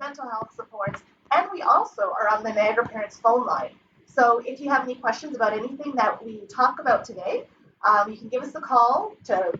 mental health supports, and we also are on the Niagara Parents phone line. So if you have any questions about anything that we talk about today, you can give us a call to.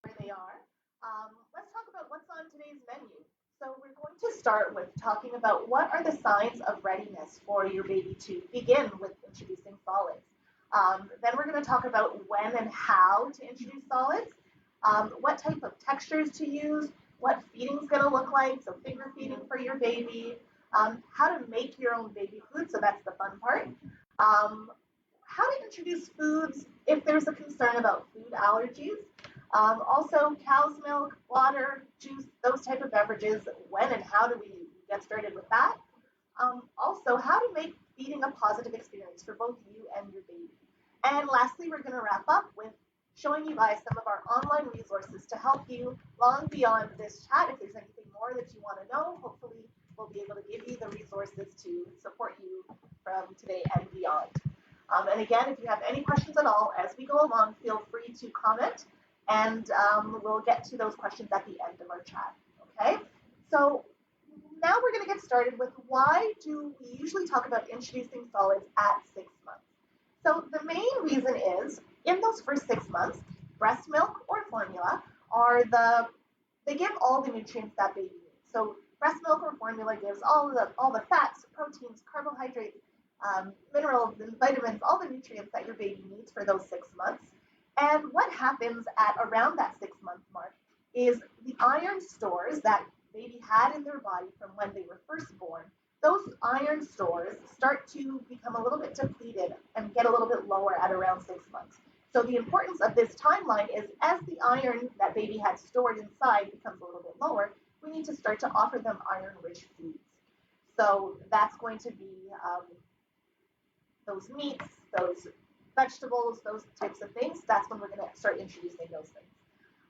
Where they are. Let's talk about what's on today's menu. So we're going to start with talking about what are the signs of readiness for your baby to begin with introducing solids. Then we're going to talk about when and how to introduce solids, what type of textures to use, what feeding is going to look like, so finger feeding for your baby, how to make your own baby food, so that's the fun part. Um, how to introduce foods if there's a concern about food allergies. Also, cow's milk, water, juice, those type of beverages. When and how do we get started with that? Also, how to make feeding a positive experience for both you and your baby. And lastly, we're going to wrap up with showing you guys some of our online resources to help you long beyond this chat. If there's anything more that you want to know, hopefully we'll be able to give you the resources to support you from today and beyond. And again, if you have any questions at all as we go along, feel free to comment, and we'll get to those questions at the end of our chat. Okay? So now we're going to get started with why do we usually talk about introducing solids at 6 months. So the main reason is in those first 6 months, breast milk or formula they give all the nutrients that baby needs. So breast milk or formula gives all the fats, proteins, carbohydrates, minerals and vitamins, all the nutrients that your baby needs for those 6 months. And what happens at around that 6 month mark is the iron stores that baby had in their body from when they were first born, those iron stores start to become a little bit depleted and get a little bit lower at around 6 months. So the importance of this timeline is as the iron that baby had stored inside becomes a little bit lower, we need to start to offer them iron-rich foods. So that's going to be those meats, those vegetables, those types of things. That's when we're going to start introducing those things.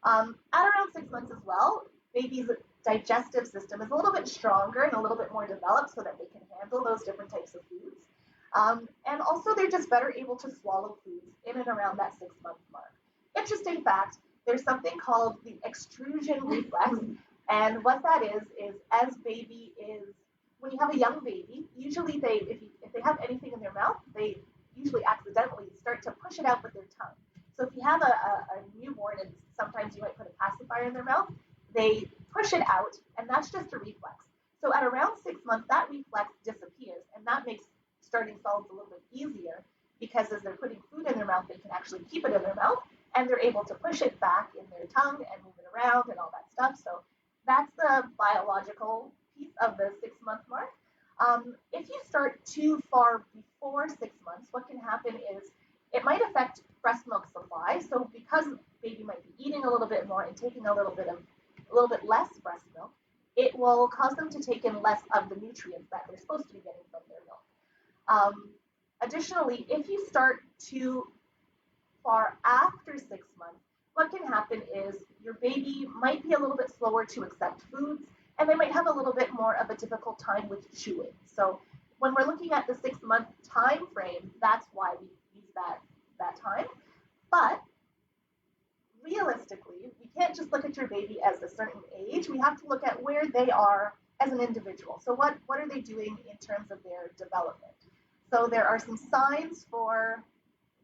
At around 6 months as well, baby's digestive system is a little bit stronger and a little bit more developed so that they can handle those different types of foods. And also, they're just better able to swallow foods in and around that 6 month mark. Interesting fact, there's something called the extrusion reflex. And what that is as baby is, when you have a young baby, usually if they have anything in their mouth, they usually accidentally start to push it out with their tongue. So if you have a newborn and sometimes you might put a pacifier in their mouth, they push it out, and that's just a reflex. So at around 6 months, that reflex disappears, and that makes starting solids a little bit easier because as they're putting food in their mouth, they can actually keep it in their mouth, and they're able to push it back in their tongue and move it around and all that stuff. So that's the biological piece of the 6 month mark. If you start too far before 6 months, what can happen is it might affect breast milk supply. So because baby might be eating a little bit more and taking a little bit less breast milk, it will cause them to take in less of the nutrients that they're supposed to be getting from their milk. Additionally, if you start too far after 6 months, what can happen is your baby might be a little bit slower to accept foods, and they might have a little bit more of a difficult time with chewing. So when we're looking at the 6-month time frame, that's why we use that time. But realistically, we can't just look at your baby as a certain age. We have to look at where they are as an individual. So what are they doing in terms of their development? So there are some signs for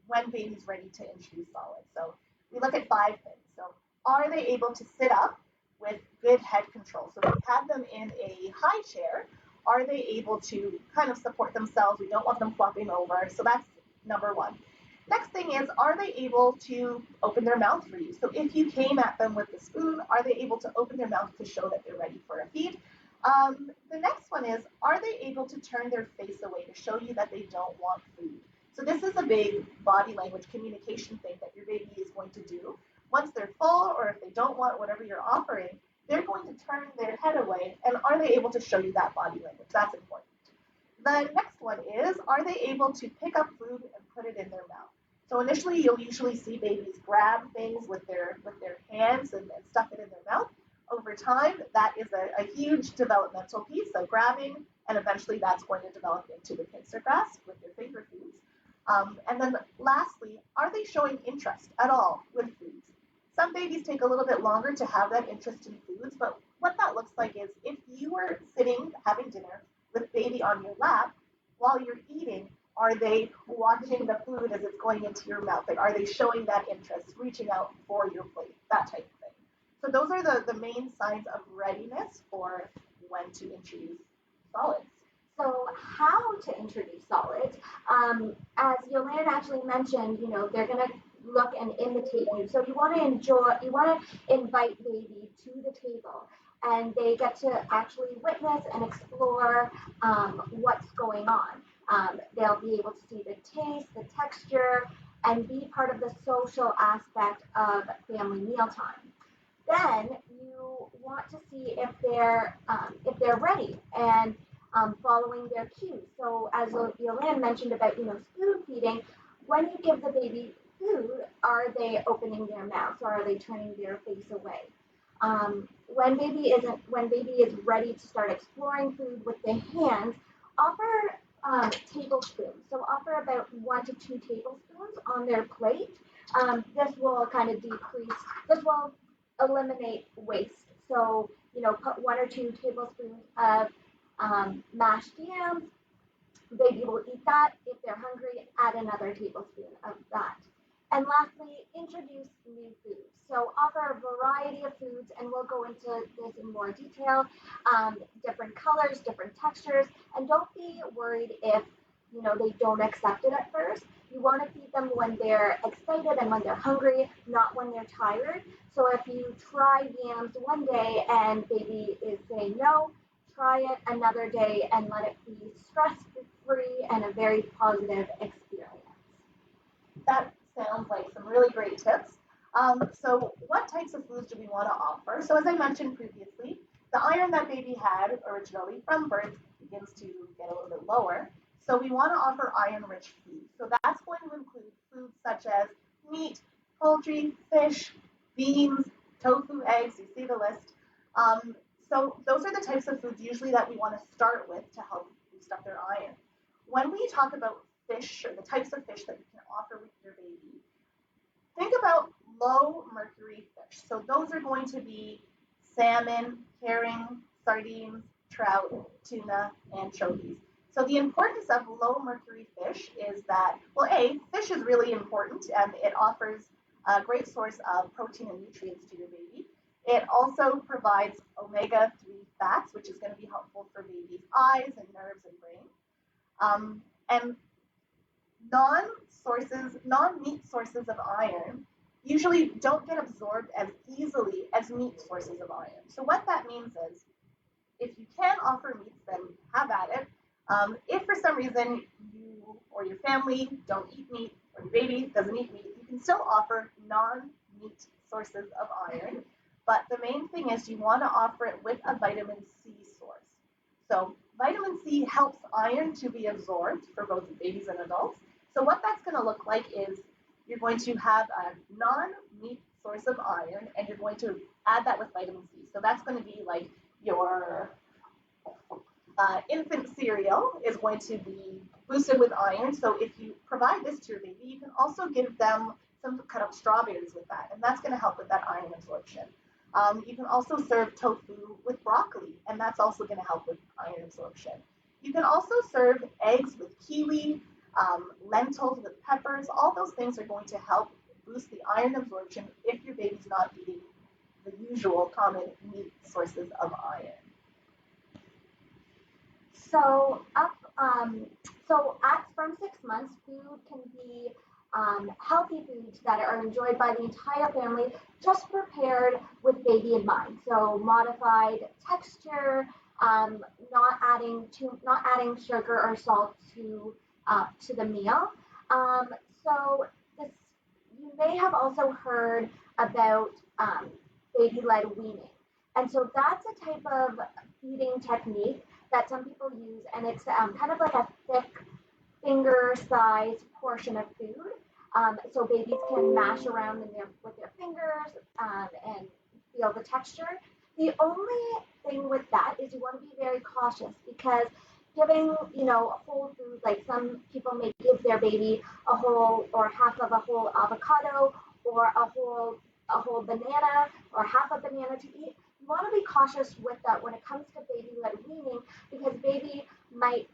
when baby's ready to introduce solids. So we look at 5 things. So are they able to sit up with good head control? So if we have them in a high chair, are they able to kind of support themselves? We don't want them flopping over. So that's number 1. Next thing is, are they able to open their mouth for you? So if you came at them with a spoon, are they able to open their mouth to show that they're ready for a feed? The next one is, are they able to turn their face away to show you that they don't want food? So this is a big body language communication thing that your baby is going to do. Once they're full, or if they don't want whatever you're offering, they're going to turn their head away, and are they able to show you that body language? That's important. The next one is, are they able to pick up food and put it in their mouth? So initially, you'll usually see babies grab things with their hands and stuff it in their mouth. Over time, that is a huge developmental piece, so grabbing, and eventually that's going to develop into the pincer grasp with their finger foods. And then lastly, are they showing interest at all with foods? Some babies take a little bit longer to have that interest in foods, but what that looks like is if you were sitting having dinner with baby on your lap, while you're eating, are they watching the food as it's going into your mouth? Like, are they showing that interest, reaching out for your plate, that type of thing? So those are the main signs of readiness for when to introduce solids. So how to introduce solids? As Yolanda actually mentioned, they're going to look and imitate you. So you want to invite baby to the table, and they get to actually witness and explore what's going on. They'll be able to see the taste, the texture, and be part of the social aspect of family mealtime. Then you want to see if they're ready and following their cues. So as Yolanda mentioned about spoon feeding, when you give the baby food, are they opening their mouth or are they turning their face away? When baby is ready to start exploring food with their hands, offer tablespoons. So offer about 1 to 2 tablespoons on their plate. This will kind of this will eliminate waste. So, put 1 or 2 tablespoons of mashed yams. Baby will eat that. If they're hungry, add another tablespoon of that. And lastly, introduce new foods. So offer a variety of foods, and we'll go into this in more detail, different colors, different textures, and don't be worried if they don't accept it at first. You want to feed them when they're excited and when they're hungry, not when they're tired. So if you try yams one day and baby is saying no, try it another day and let it be stress-free and a very positive experience. That sounds like some really great tips. So what types of foods do we want to offer? So as I mentioned previously, the iron that baby had originally from birth begins to get a little bit lower. So we want to offer iron-rich foods. So that's going to include foods such as meat, poultry, fish, beans, tofu, eggs. You see the list. So those are the types of foods usually that we want to start with to help boost up their iron. When we talk about fish or the types of fish that you can offer with your baby, think about low mercury fish. So those are going to be salmon, herring, sardines, trout, tuna, anchovies. So the importance of low mercury fish is that, well, fish is really important and it offers a great source of protein and nutrients to your baby. It also provides omega-3 fats, which is going to be helpful for baby's eyes and nerves and brain. And non-meat sources of iron usually don't get absorbed as easily as meat sources of iron. So what that means is, if you can offer meats, then have at it. If for some reason you or your family don't eat meat, or your baby doesn't eat meat, you can still offer non-meat sources of iron. But the main thing is you want to offer it with a vitamin C source. So vitamin C helps iron to be absorbed for both babies and adults. So what that's going to look like is you're going to have a non-meat source of iron, and you're going to add that with vitamin C. So that's going to be like your infant cereal is going to be boosted with iron. So if you provide this to your baby, you can also give them some cut up strawberries with that, and that's going to help with that iron absorption. You can also serve tofu with broccoli, and that's also going to help with iron absorption. You can also serve eggs with kiwi, lentils with peppers. All those things are going to help boost the iron absorption if your baby's not eating the usual common meat sources of iron. So from 6 months, food can be healthy foods that are enjoyed by the entire family, just prepared with baby in mind. So modified texture, not adding sugar or salt to the meal. So this, you may have also heard about baby-led weaning, and so that's a type of feeding technique that some people use, and it's kind of like a thick finger-sized portion of food. So babies can mash around with their fingers and feel the texture. The only thing with that is you want to be very cautious because giving, whole food, like some people may give their baby a whole or half of a whole avocado or a whole banana or half a banana to eat. You want to be cautious with that when it comes to baby-led weaning because baby might,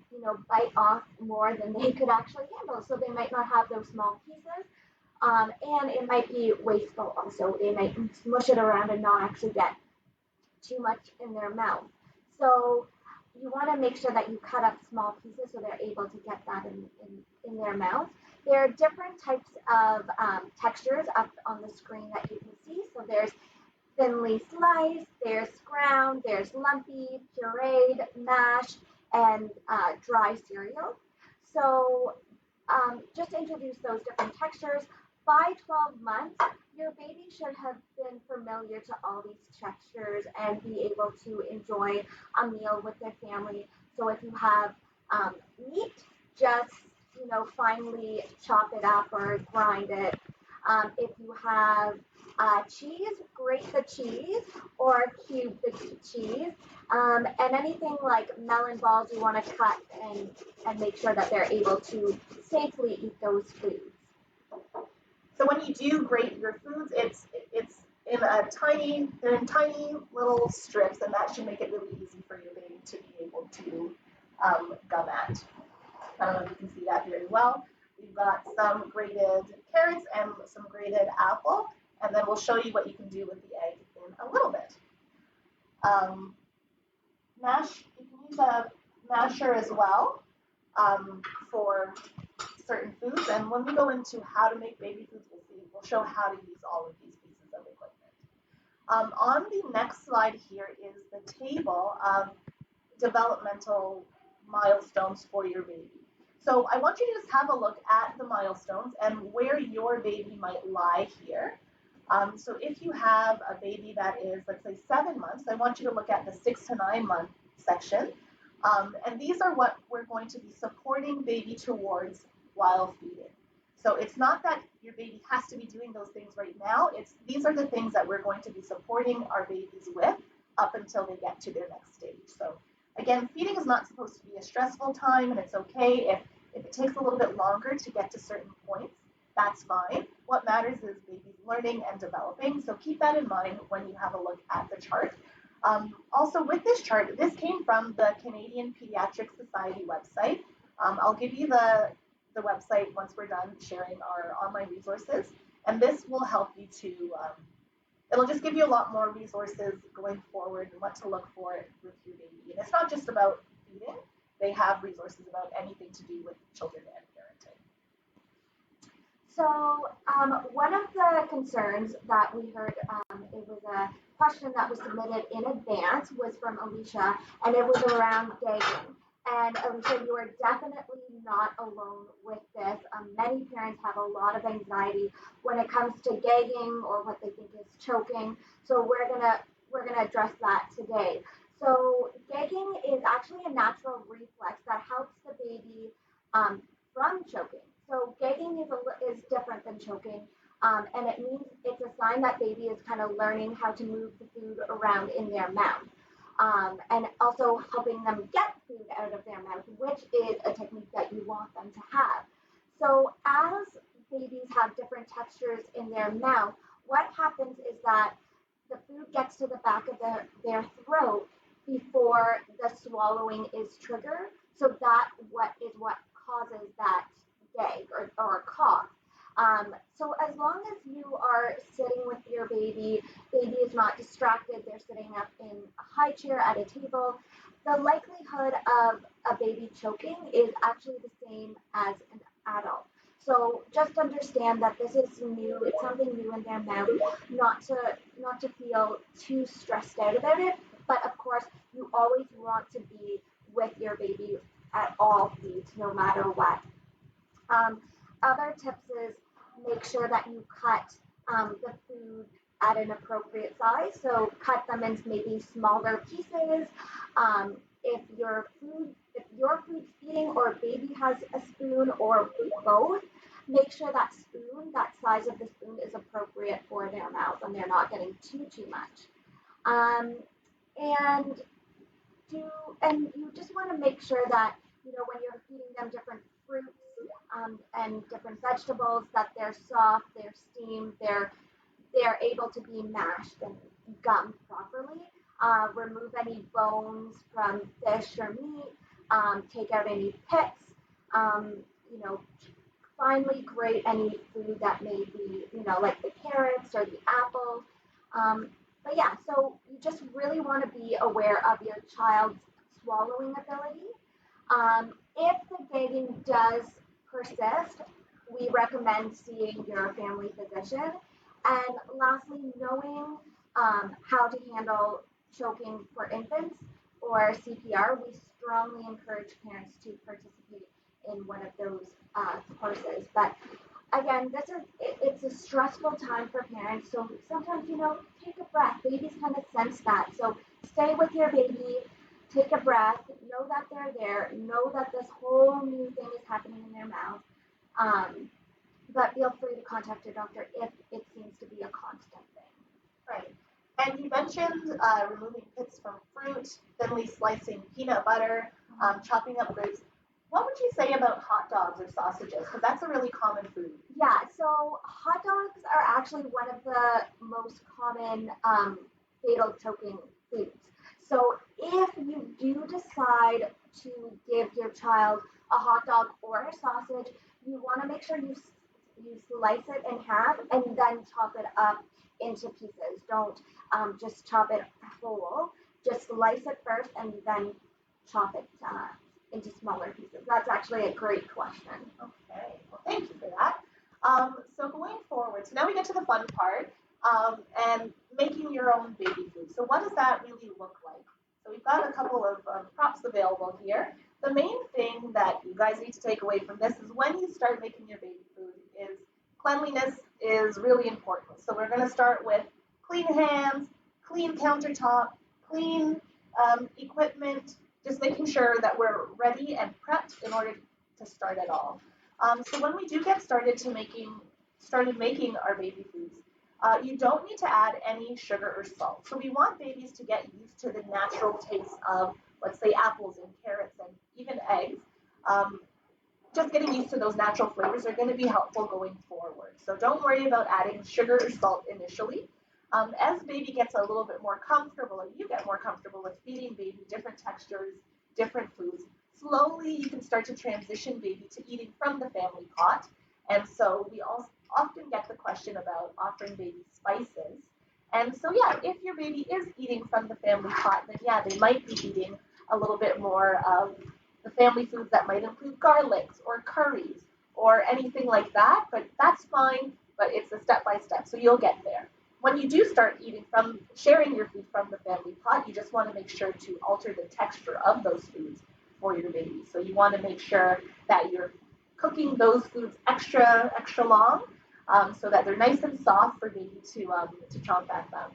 bite off more than they could actually handle. So they might not have those small pieces. And it might be wasteful also. They might smush it around and not actually get too much in their mouth. So you want to make sure that you cut up small pieces so they're able to get that in their mouth. There are different types of textures up on the screen that you can see. So there's thinly sliced, there's ground, there's lumpy, pureed, mashed, and dry cereal. So just to introduce those different textures, by 12 months, your baby should have been familiar to all these textures and be able to enjoy a meal with their family. So if you have meat, just finely chop it up or grind it. If you have cheese, grate the cheese or cube the cheese. And anything like melon balls, you want to cut and make sure that they're able to safely eat those foods. So when you do grate your foods, it's they're in tiny little strips, and that should make it really easy for your baby to be able to gum at. I don't know if you can see that very well. We've got some grated carrots and some grated apple, and then we'll show you what you can do with the egg in a little bit. You can use a masher as well for certain foods, and when we go into how to make baby foods, we'll show how to use all of these pieces of equipment. On the next slide here is the table of developmental milestones for your baby. So I want you to just have a look at the milestones and where your baby might lie here. So if you have a baby that is, let's say, 7 months, I want you to look at the 6 to 9 month section. And these are what we're going to be supporting baby towards while feeding. So it's not that your baby has to be doing those things right now. These are the things that we're going to be supporting our babies with up until they get to their next stage. So again, feeding is not supposed to be a stressful time, and it's okay if it takes a little bit longer to get to certain points. That's fine. What matters is baby's learning and developing. So keep that in mind when you have a look at the chart. Also with this chart, this came from the Canadian Pediatric Society website. I'll give you the website once we're done sharing our online resources. And this will help you to, it'll just give you a lot more resources going forward and what to look for with your baby. And it's not just about feeding. They have resources about anything to do with children and parenting. So one of the concerns that we heard, it was a question that was submitted in advance, was from Alicia, and it was around gagging. And Alicia, you are definitely not alone with this. Many parents have a lot of anxiety when it comes to gagging or what they think is choking. So we're gonna address that today. So gagging is actually a natural reflex that helps the baby from choking. So gagging is different than choking, and it means it's a sign that baby is kind of learning how to move the food around in their mouth. and also helping them get food out of their mouth, which is a technique that you want them to have. So as babies have different textures in their mouth, what happens is that the food gets to the back of their throat before the swallowing is triggered. So that what causes that gag or cough. So as long as you are sitting with your baby is not distracted, they're sitting up in a high chair at a table, the likelihood of a baby choking is actually the same as an adult. So just understand that this is new, it's something new in their mouth, not to feel too stressed out about it, but of course you always want to be with your baby at all feeds, no matter what. Um, Other tips is make sure that you cut the food at an appropriate size. So cut them into maybe smaller pieces. If your food's eating or baby has a spoon or both, make sure that size of the spoon is appropriate for their mouth and they're not getting too much. Um, and and you just want to make sure that when you're feeding them different fruits and different vegetables that they're soft, they're steamed, they're able to be mashed and gummed properly. Remove any bones from fish or meat. Take out any pits. Um, you know, Finely grate any food that may be, like the carrots or the apple. But yeah, so you just really want to be aware of your child's swallowing ability. If the gagging does persist, we recommend seeing your family physician. And lastly, knowing how to handle choking for infants or CPR, we strongly encourage parents to participate in one of those courses. But again, it's a stressful time for parents. So sometimes, take a breath. Babies kind of sense that. So stay with your baby, take a breath, know that they're there, know that this whole new thing is happening in their mouth. But feel free to contact your doctor if it seems to be a constant thing. Right. And you mentioned removing pits from fruit, thinly slicing peanut butter, chopping up grapes. What would you say about hot dogs or sausages? Because that's a really common food. Yeah, so hot dogs are actually one of the most common fatal choking foods. So if you do decide to give your child a hot dog or a sausage, you want to make sure you slice it in half and then chop it up into pieces. Don't just chop it whole. Just slice it first and then chop it into smaller pieces. That's actually a great question. Okay. Well, thank you for that. So going forward, so now we get to the fun part, and making your own baby food. So what does that really look like? So we've got a couple of props available here. The main thing that you guys need to take away from this is when you start making your baby food is cleanliness is really important. So we're going to start with clean hands, clean countertop, clean equipment, just making sure that we're ready and prepped in order to start it all. So when we do get started making our baby foods, you don't need to add any sugar or salt. So we want babies to get used to the natural taste of, let's say, apples and carrots and even eggs. Just getting used to those natural flavors are going to be helpful going forward. So don't worry about adding sugar or salt initially. As baby gets a little bit more comfortable, and you get more comfortable with feeding baby different textures, different foods, slowly you can start to transition baby to eating from the family pot. And so we also often get the question about offering baby spices. And so yeah, if your baby is eating from the family pot, then yeah, they might be eating a little bit more of the family foods that might include garlics or curries or anything like that, but that's fine, but it's a step by step, so you'll get there. When you do start sharing your food from the family pot, you just want to make sure to alter the texture of those foods for your baby. So you want to make sure that you're cooking those foods extra long, so that they're nice and soft for baby to chomp at them.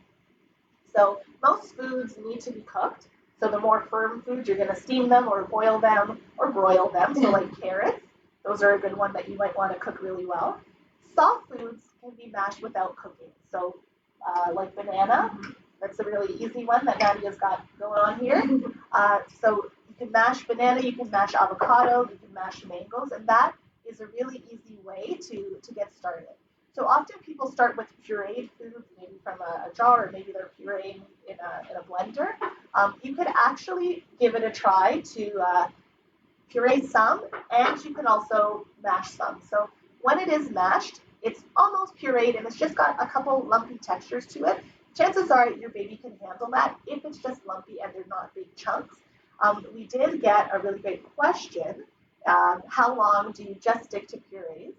So most foods need to be cooked. So the more firm foods, you're going to steam them or boil them or broil them. So like carrots, those are a good one that you might want to cook really well. Soft foods can be mashed without cooking. So like banana That's a really easy one that Nadia's got going on here. So you can mash banana, you can mash avocado, you can mash mangoes, and that is a really easy way to get started. So often people start with pureed foods, maybe from a jar, or maybe they're pureeing in a blender. You could actually give it a try to puree some, and you can also mash some. So when it is mashed, it's almost pureed and it's just got a couple lumpy textures to it. Chances are your baby can handle that if it's just lumpy and they're not big chunks. We did get a really great question. How long do you just stick to purees?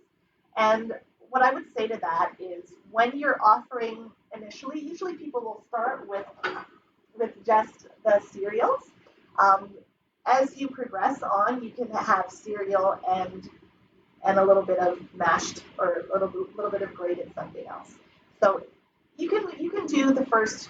And what I would say to that is when you're offering initially, usually people will start with just the cereals. Um, as you progress on, you can have cereal and a little bit of mashed or a little bit of grated something else. So you can do the first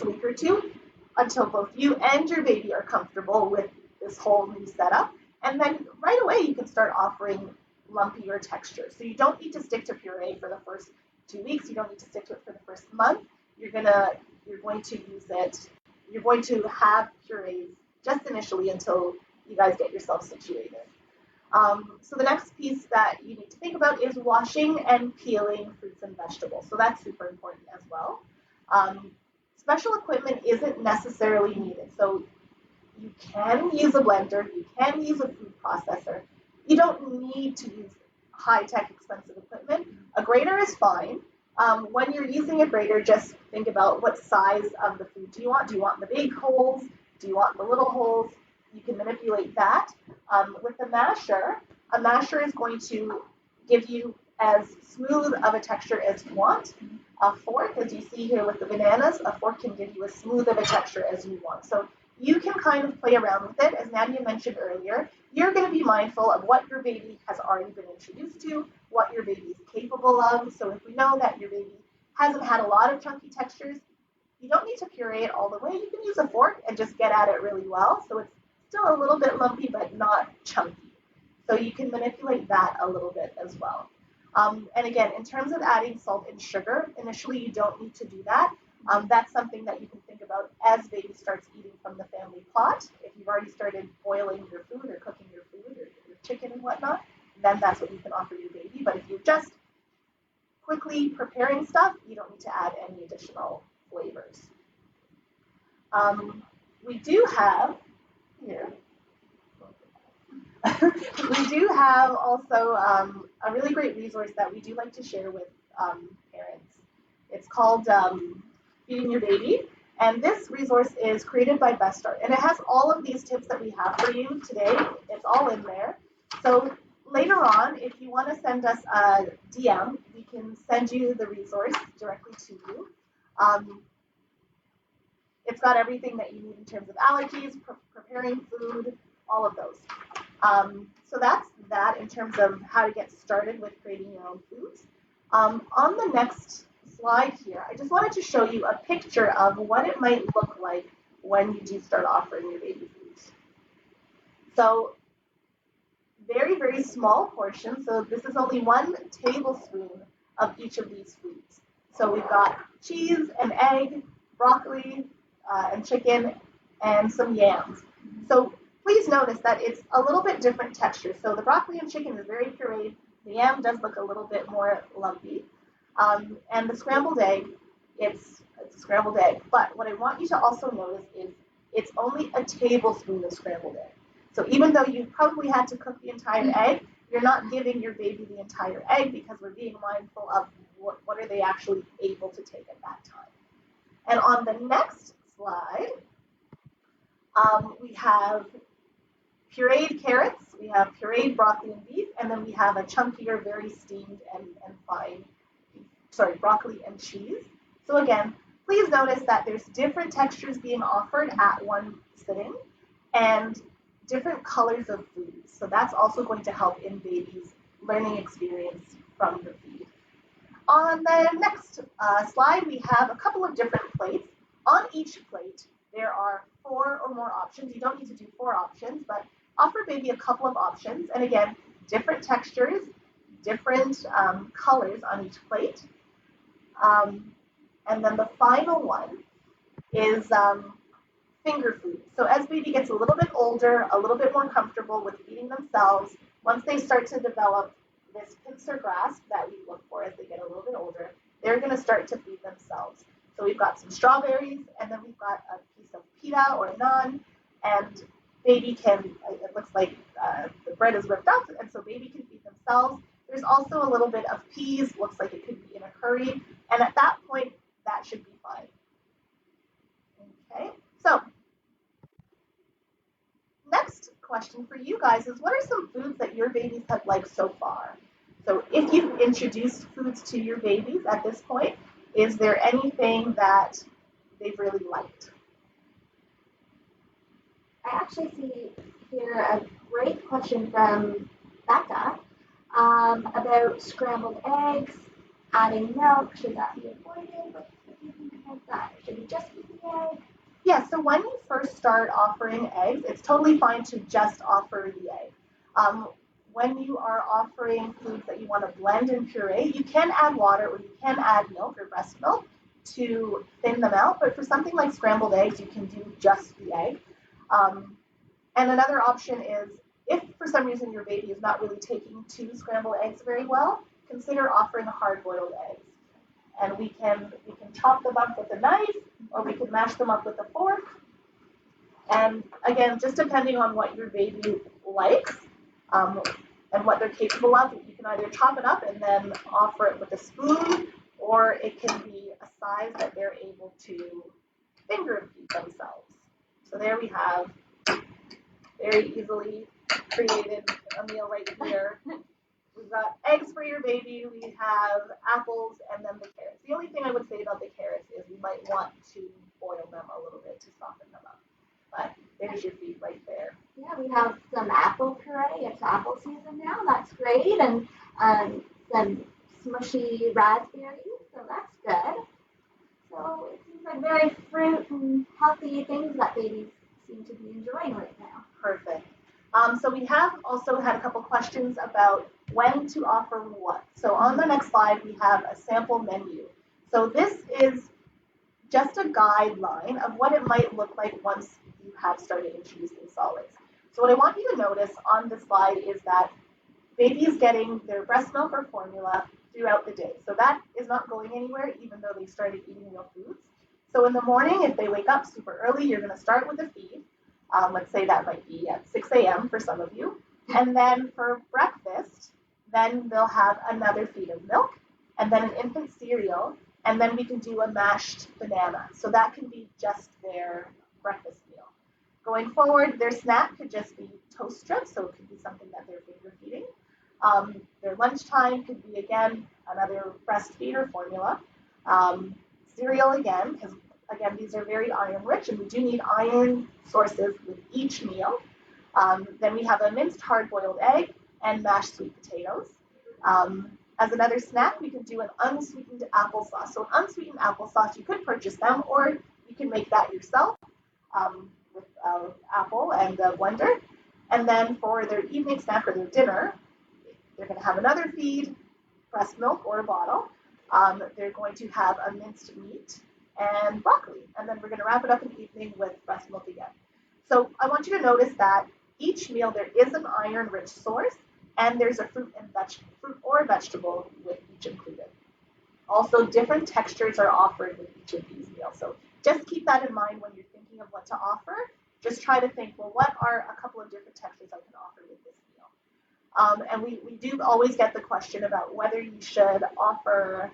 week or two until both you and your baby are comfortable with this whole new setup, and then right away you can start offering lumpier texture. So you don't need to stick to puree for the first 2 weeks. You don't need to stick to it for the first month. You're going to use it. You're going to have purees just initially until you guys get yourself situated. So the next piece that you need to think about is washing and peeling fruits and vegetables. So that's super important as well. Special equipment isn't necessarily needed. So you can use a blender, you can use a food processor. You don't need to use high-tech, expensive equipment. A grater is fine. When you're using a grater, just think about what size of the food do you want. Do you want the big holes? Do you want the little holes? You can manipulate that. With a masher is going to give you as smooth of a texture as you want. A fork, as you see here with the bananas, a fork can give you as smooth of a texture as you want. So you can kind of play around with it. As Nadia mentioned earlier, you're going to be mindful of what your baby has already been introduced to, what your baby is capable of. So if we know that your baby hasn't had a lot of chunky textures, you don't need to puree it all the way. You can use a fork and just get at it really well. So it's still a little bit lumpy, but not chunky. So you can manipulate that a little bit as well. And again, in terms of adding salt and sugar, initially you don't need to do that. That's something that you can think about as baby starts eating from the family pot. If you've already started boiling your food or cooking your food or your chicken and whatnot, then that's what you can offer your baby. But if you're just quickly preparing stuff, you don't need to add any additional flavors. We do have here. We do have also a really great resource that we do like to share with parents. It's called Feeding Your Baby, and this resource is created by Best Start, and it has all of these tips that we have for you today. It's all in there. So later on, if you want to send us a DM, we can send you the resource directly to you. It's got everything that you need in terms of allergies, preparing food, all of those. So that's that in terms of how to get started with creating your own foods. On the next slide here, I just wanted to show you a picture of what it might look like when you do start offering your baby foods. So very, very small portions. So this is only 1 tablespoon of each of these foods. So we've got cheese and egg, broccoli and chicken, and some yams. So please notice that it's a little bit different texture. So the broccoli and chicken is very pureed. The yam does look a little bit more lumpy. And the scrambled egg, it's a scrambled egg. But what I want you to also notice is it's only a tablespoon of scrambled egg. So even though you probably had to cook the entire egg, you're not giving your baby the entire egg because we're being mindful of what are they actually able to take at that time. And on the next slide, we have pureed carrots, we have pureed broccoli and beef, and then we have a chunkier, very steamed and fine, broccoli and cheese. So again, please notice that there's different textures being offered at one sitting and different colors of foods. So that's also going to help in baby's learning experience from the feed. On the next slide, we have a couple of different plates. On each plate, there are 4 or more options. You don't need to do 4 options, but offer baby a couple of options. And again, different textures, different colors on each plate. And then the final one is finger food. So as baby gets a little bit older, a little bit more comfortable with feeding themselves, once they start to develop this pincer grasp that we look for as they get a little bit older, they're going to start to feed themselves. So we've got some strawberries, and then we've got a piece of pita or naan, and baby can, it looks like the bread is ripped up, and so baby can feed themselves. There's also a little bit of peas, looks like it could be in a curry, and at that point, that should be fine. Okay, so next question for you guys is, what are some foods that your babies have liked so far? So if you've introduced foods to your babies at this point, is there anything that they've really liked? I actually see here a great question from Becca about scrambled eggs, adding milk. Should that be avoided? What do you think about that? Should we just eat the egg? Yeah, so when you first start offering eggs, it's totally fine to just offer the egg. When you are offering foods that you want to blend and puree, you can add water or you can add milk or breast milk to thin them out. But for something like scrambled eggs, you can do just the egg. And another option is, if for some reason your baby is not really taking to scrambled eggs very well, consider offering hard-boiled eggs. And we can chop them up with a knife, or we can mash them up with a fork. And again, just depending on what your baby likes and what they're capable of, you can either chop it up and then offer it with a spoon, or it can be a size that they're able to finger feed themselves. So there we have very easily created a meal right here. We've got eggs for your baby, we have apples, and then the carrots. The only thing I would say about the carrots is we might want to boil them a little bit to soften them up. But there's your feed right there. Yeah, we have some apple puree. It's apple season now. That's great. And some smushy raspberries. So that's good. So it seems like very fruit and healthy things that babies seem to be enjoying right now. Perfect. So we have also had a couple questions about when to offer what. So on the next slide, we have a sample menu. So this is just a guideline of what it might look like once you have started introducing solids. So what I want you to notice on this slide is that baby is getting their breast milk or formula throughout the day. So that is not going anywhere, even though they started eating real foods. So in the morning, if they wake up super early, you're going to start with a feed. Let's say that might be at 6 a.m. for some of you. And then for breakfast, then they'll have another feed of milk, and then an infant cereal, and then we can do a mashed banana. So that can be just their breakfast meal. Going forward, their snack could just be toast strips, so it could be something that they're finger feeding. Their lunchtime could be, again, another breastfeed or formula. Cereal again, because again, these are very iron rich, and we do need iron sources with each meal. Then we have a minced hard-boiled egg and mashed sweet potatoes. As another snack, we can do an unsweetened applesauce. So an unsweetened applesauce, you could purchase them, or you can make that yourself with apple and a blender. And then for their evening snack or their dinner, they're going to have another feed, breast milk or a bottle. They're going to have a minced meat and broccoli. And then we're going to wrap it up in the evening with breast milk again. So I want you to notice that each meal there is an iron-rich source, and there's a fruit or vegetable with each included. Also, different textures are offered with each of these meals. So just keep that in mind when you're thinking of what to offer. Just try to think, well, what are a couple of different textures I can offer with this meal? And we do always get the question about whether you should offer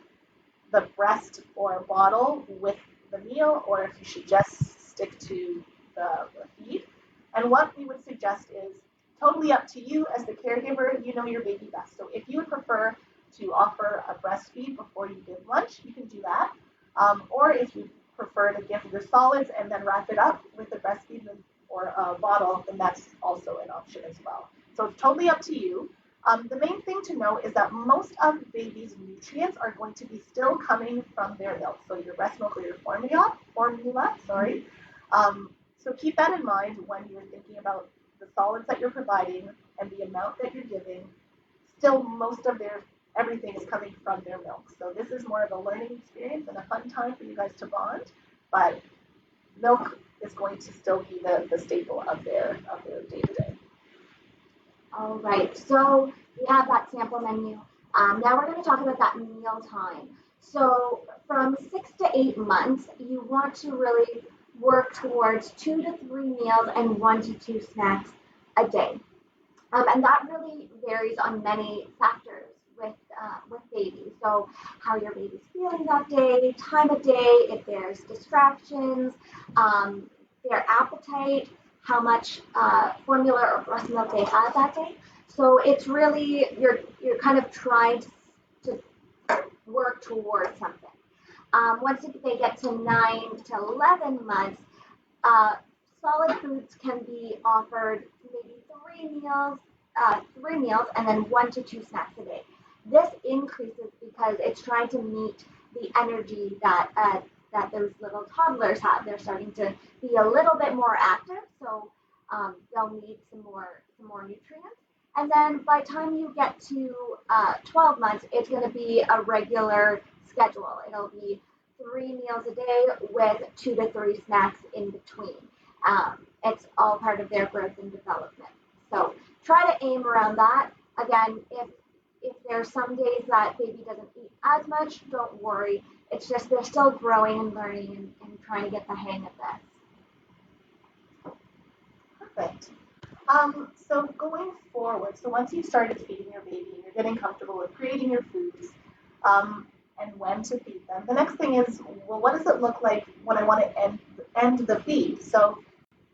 the breast or a bottle with the meal, or if you should just stick to the feed. And what we would suggest is totally up to you as the caregiver. You know your baby best. So if you would prefer to offer a breastfeed before you give lunch, you can do that. Or if you prefer to give your solids and then wrap it up with a breastfeed or a bottle, then that's also an option as well. So it's totally up to you. The main thing to know is that most of baby's nutrients are going to be still coming from their milk. So your breast milk or your formula. So keep that in mind when you're thinking about the solids that you're providing and the amount that you're giving. Still, most of their everything is coming from their milk. So this is more of a learning experience and a fun time for you guys to bond. But milk is going to still be the staple of their day to day. All right, so we have that sample menu. Now we're going to talk about that meal time. So from 6 to 8 months, you want to really work towards 2 to 3 meals and 1 to 2 snacks a day. And that really varies on many factors with babies. So how your baby's feeling that day, time of day, if there's distractions, their appetite, how much formula or breast milk they had that day. So it's really you're kind of trying to work towards something. Once they get to 9 to 11 months, solid foods can be offered maybe 3 meals and then 1 to 2 snacks a day. This increases because it's trying to meet the energy that those little toddlers have. They're starting to be a little bit more active, so they'll need some more nutrients. And then by the time you get to 12 months, it's going to be a regular schedule. It'll be 3 meals a day with 2 to 3 snacks in between. It's all part of their growth and development. So try to aim around that. Again, if there's some days that baby doesn't eat as much, don't worry. It's just they're still growing and learning and trying to get the hang of this. Perfect. So going forward, so once you've started feeding your baby and you're getting comfortable with creating your foods and when to feed them, the next thing is, well, what does it look like when I want to end the feed? So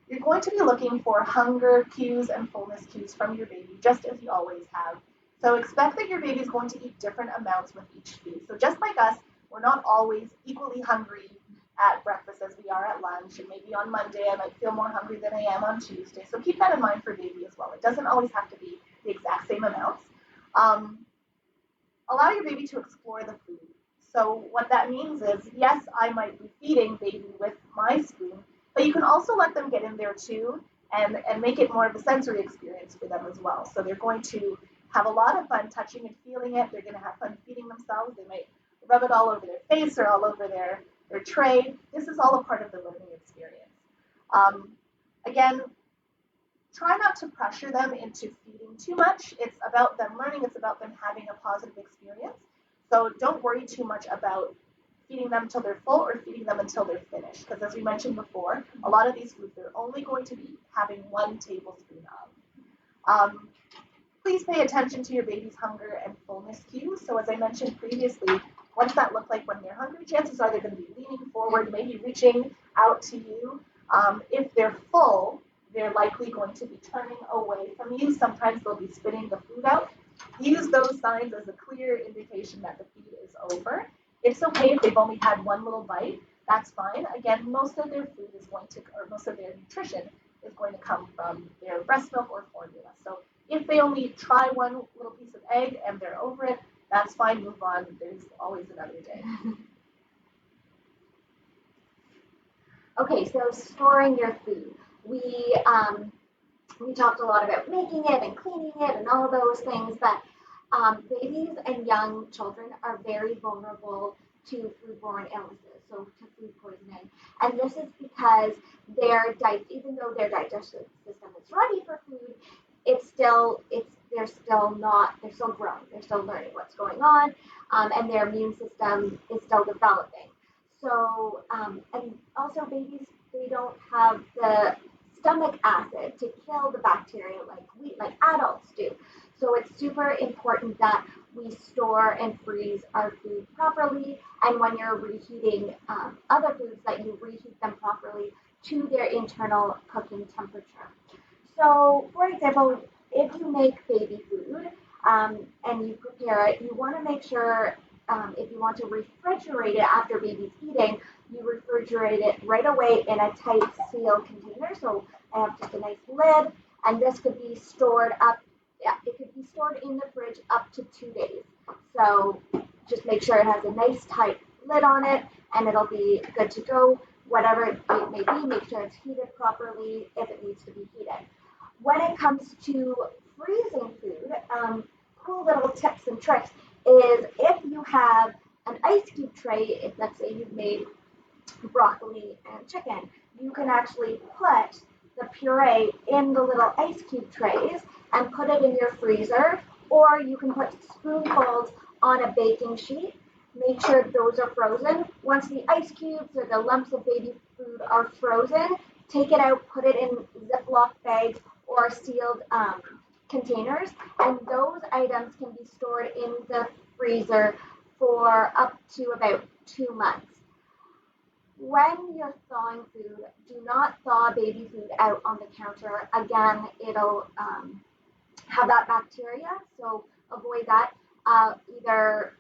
you're going to be looking for hunger cues and fullness cues from your baby, just as you always have. So expect that your baby is going to eat different amounts with each feed. So just like us, we're not always equally hungry at breakfast as we are at lunch, and maybe on Monday I might feel more hungry than I am on Tuesday. So keep that in mind for baby as well. It doesn't always have to be the exact same amounts. Allow your baby to explore the food. So what that means is, yes, I might be feeding baby with my spoon, but you can also let them get in there too and make it more of a sensory experience for them as well. So they're going to have a lot of fun touching and feeling it. They're going to have fun feeding themselves. They might rub it all over their face or all over their tray. This is all a part of the learning experience. Again, try not to pressure them into feeding too much. It's about them learning. It's about them having a positive experience. So don't worry too much about feeding them until they're full or feeding them until they're finished. Because as we mentioned before, a lot of these foods they're only going to be having 1 tablespoon of. Please pay attention to your baby's hunger and fullness cues. So as I mentioned previously, what does that look like when they're hungry? Chances are they're going to be leaning forward, maybe reaching out to you. If they're full, they're likely going to be turning away from you. Sometimes they'll be spitting the food out. Use those signs as a clear indication that the feed is over. It's okay if they've only had 1 little bite. That's fine. Again, most of their food is going to, or most of their nutrition is going to come from their breast milk or formula. So if they only try 1 little piece of egg and they're over it, that's fine, move on. There's always another day. Okay, so storing your food. We talked a lot about making it and cleaning it and all those things, but babies and young children are very vulnerable to foodborne illnesses, so to food poisoning. And this is because even though their digestive system is ready for food, they're still growing, they're still learning what's going on, and their immune system is still developing. So, and also babies, they don't have the stomach acid to kill the bacteria like adults do. So it's super important that we store and freeze our food properly, and when you're reheating other foods, that you reheat them properly to their internal cooking temperature. So, for example, if you make baby food and you prepare it, you want to make sure if you want to refrigerate it after baby's eating, you refrigerate it right away in a tight sealed container. So I have just a nice lid, and this could be stored up. It could be stored in the fridge up to 2 days. So just make sure it has a nice tight lid on it, and it'll be good to go. Whatever it may be, make sure it's heated properly if it needs to be heated. When it comes to freezing food, cool little tips and tricks. is if you have an ice cube tray, if let's say you've made broccoli and chicken, you can actually put the puree in the little ice cube trays and put it in your freezer, or you can put spoonfuls on a baking sheet. Make sure those are frozen. Once the ice cubes or the lumps of baby food are frozen, take it out, put it in Ziploc bags or sealed containers, and those items can be stored in the freezer for up to about 2 months. When you're thawing food, do not thaw baby food out on the counter. Again, it'll have that bacteria, so avoid that. Either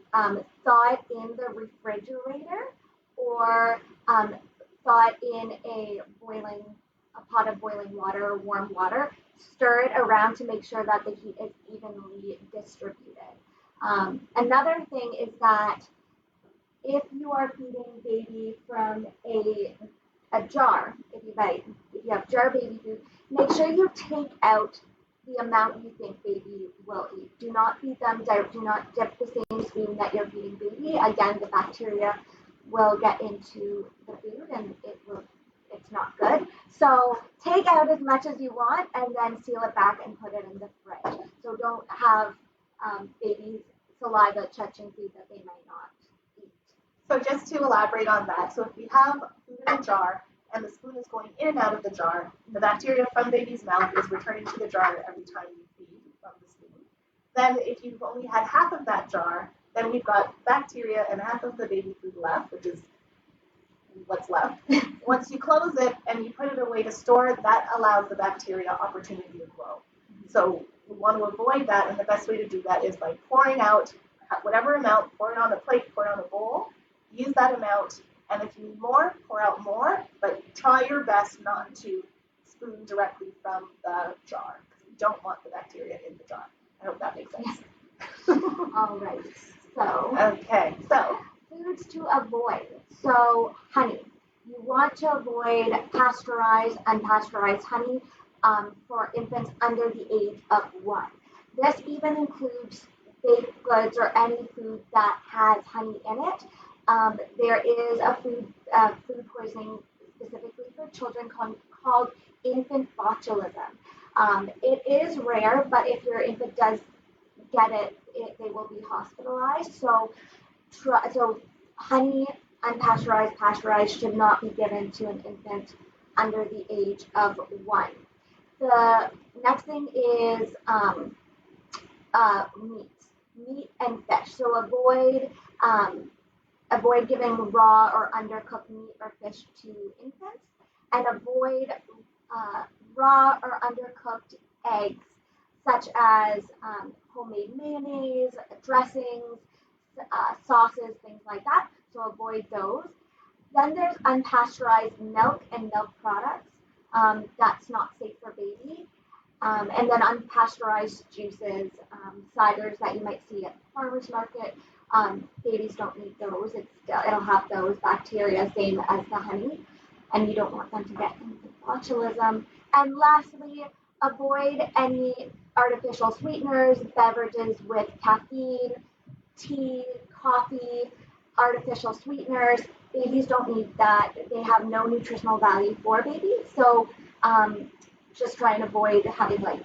thaw it in the refrigerator or thaw it in a pot of boiling water or warm water. Stir it around to make sure that the heat is evenly distributed. Another thing is that if you are feeding baby from a jar, if you have jar baby food, make sure you take out the amount you think baby will eat. Do not feed them direct. Do not dip the same spoon that you're feeding baby. Again, the bacteria will get into the food and it's not good. So take out as much as you want and then seal it back and put it in the fridge. So don't have baby's saliva touching food that they might not eat. So just to elaborate on that, so if we have food in a jar and the spoon is going in and out of the jar, the bacteria from baby's mouth is returning to the jar every time you feed from the spoon. Then if you've only had half of that jar, then we've got bacteria and half of the baby food left, which is what's left. Once you close it and you put it away to store, that allows the bacteria opportunity to grow. So we want to avoid that, and the best way to do that is by pouring out whatever amount, pour it on a plate, pour it on a bowl, use that amount, and if you need more, pour out more, but try your best not to spoon directly from the jar, because you don't want the bacteria in the jar. I hope that makes sense. All right, so. Okay, so. Foods to avoid. So honey. You want to avoid pasteurized, unpasteurized honey for infants under the age of 1. This even includes baked goods or any food that has honey in it. There is a food poisoning specifically for children called infant botulism. It is rare, but if your infant does get it, they will be hospitalized. So honey, unpasteurized, pasteurized should not be given to an infant under the age of 1. The next thing is meat and fish. So avoid giving raw or undercooked meat or fish to infants, and avoid raw or undercooked eggs, such as homemade mayonnaise, dressings, sauces, things like that. So avoid those. Then there's unpasteurized milk and milk products. That's not safe for baby. And then unpasteurized juices, ciders that you might see at the farmer's market. Babies don't need those. It'll have those bacteria, same as the honey, and you don't want them to get infant botulism. And lastly, avoid any artificial sweeteners, beverages with caffeine, tea, coffee, artificial sweeteners. Babies don't need that. They have no nutritional value for babies. So just try and avoid having like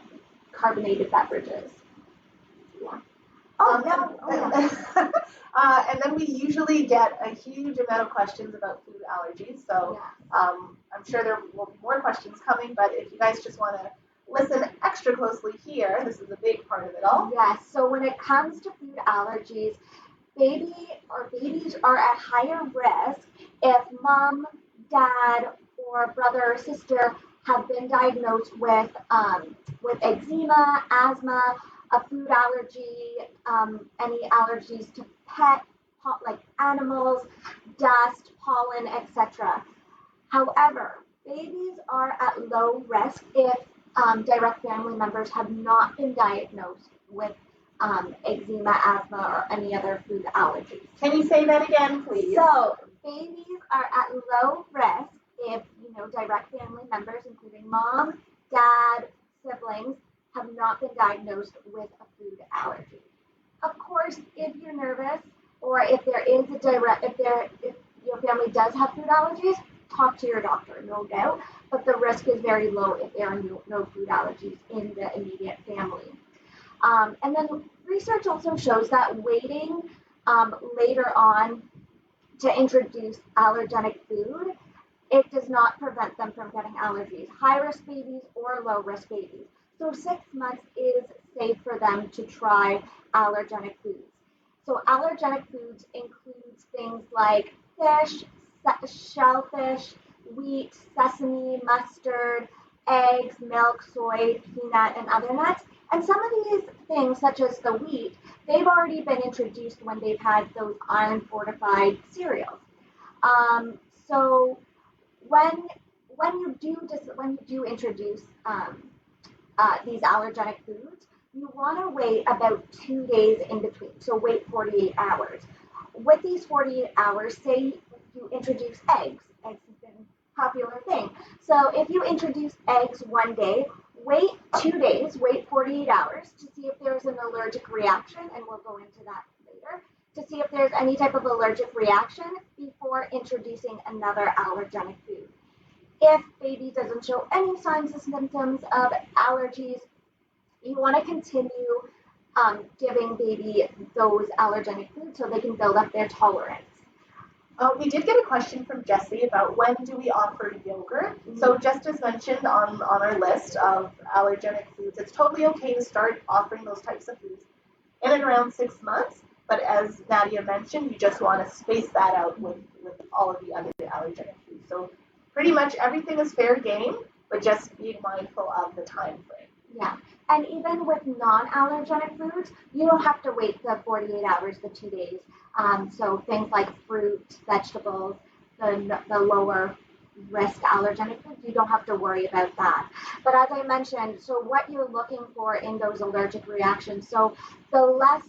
carbonated beverages. Yeah. And then we usually get a huge amount of questions about food allergies. So I'm sure there will be more questions coming, but if you guys just want to listen extra closely here, this is a big part of it all. Yes, so when it comes to food allergies, babies are at higher risk if mom, dad, or brother or sister have been diagnosed with eczema, asthma, a food allergy, any allergies to like animals, dust, pollen, etc. However, babies are at low risk if direct family members have not been diagnosed with eczema, asthma, or any other food allergies. Can you say that again, please? So, babies are at low risk if, direct family members, including mom, dad, siblings, have not been diagnosed with a food allergy. Of course, if you're nervous or if there is if your family does have food allergies, talk to your doctor, no doubt. But the risk is very low if there are no food allergies in the immediate family. And then research also shows that waiting later on to introduce allergenic food, it does not prevent them from getting allergies, high-risk babies or low-risk babies. So 6 months is safe for them to try allergenic foods. So allergenic foods includes things like fish, shellfish, wheat, sesame, mustard, eggs, milk, soy, peanut, and other nuts. And some of these things, such as the wheat, they've already been introduced when they've had those iron fortified cereals. So when when you do introduce these allergenic foods, you want to wait about 2 days in between. So wait 48 hours. With these 48 hours, say you introduce eggs. Eggs has been a popular thing. So if you introduce eggs one day, wait 2 days, wait 48 hours to see if there's an allergic reaction, and we'll go into that later, to see if there's any type of allergic reaction before introducing another allergenic food. If baby doesn't show any signs or symptoms of allergies, you want to continue giving baby those allergenic foods so they can build up their tolerance. We did get a question from Jessie about when do we offer yogurt. Mm-hmm. So just as mentioned on our list of allergenic foods, it's totally okay to start offering those types of foods in and around 6 months. But as Nadia mentioned, you just want to space that out with all of the other allergenic foods. So pretty much everything is fair game, but just being mindful of the time frame. Yeah, and even with non-allergenic foods, you don't have to wait the 48 hours, the 2 days. So things like fruit, vegetables, the lower risk allergenic foods, you don't have to worry about that. But as I mentioned, so what you're looking for in those allergic reactions, so the less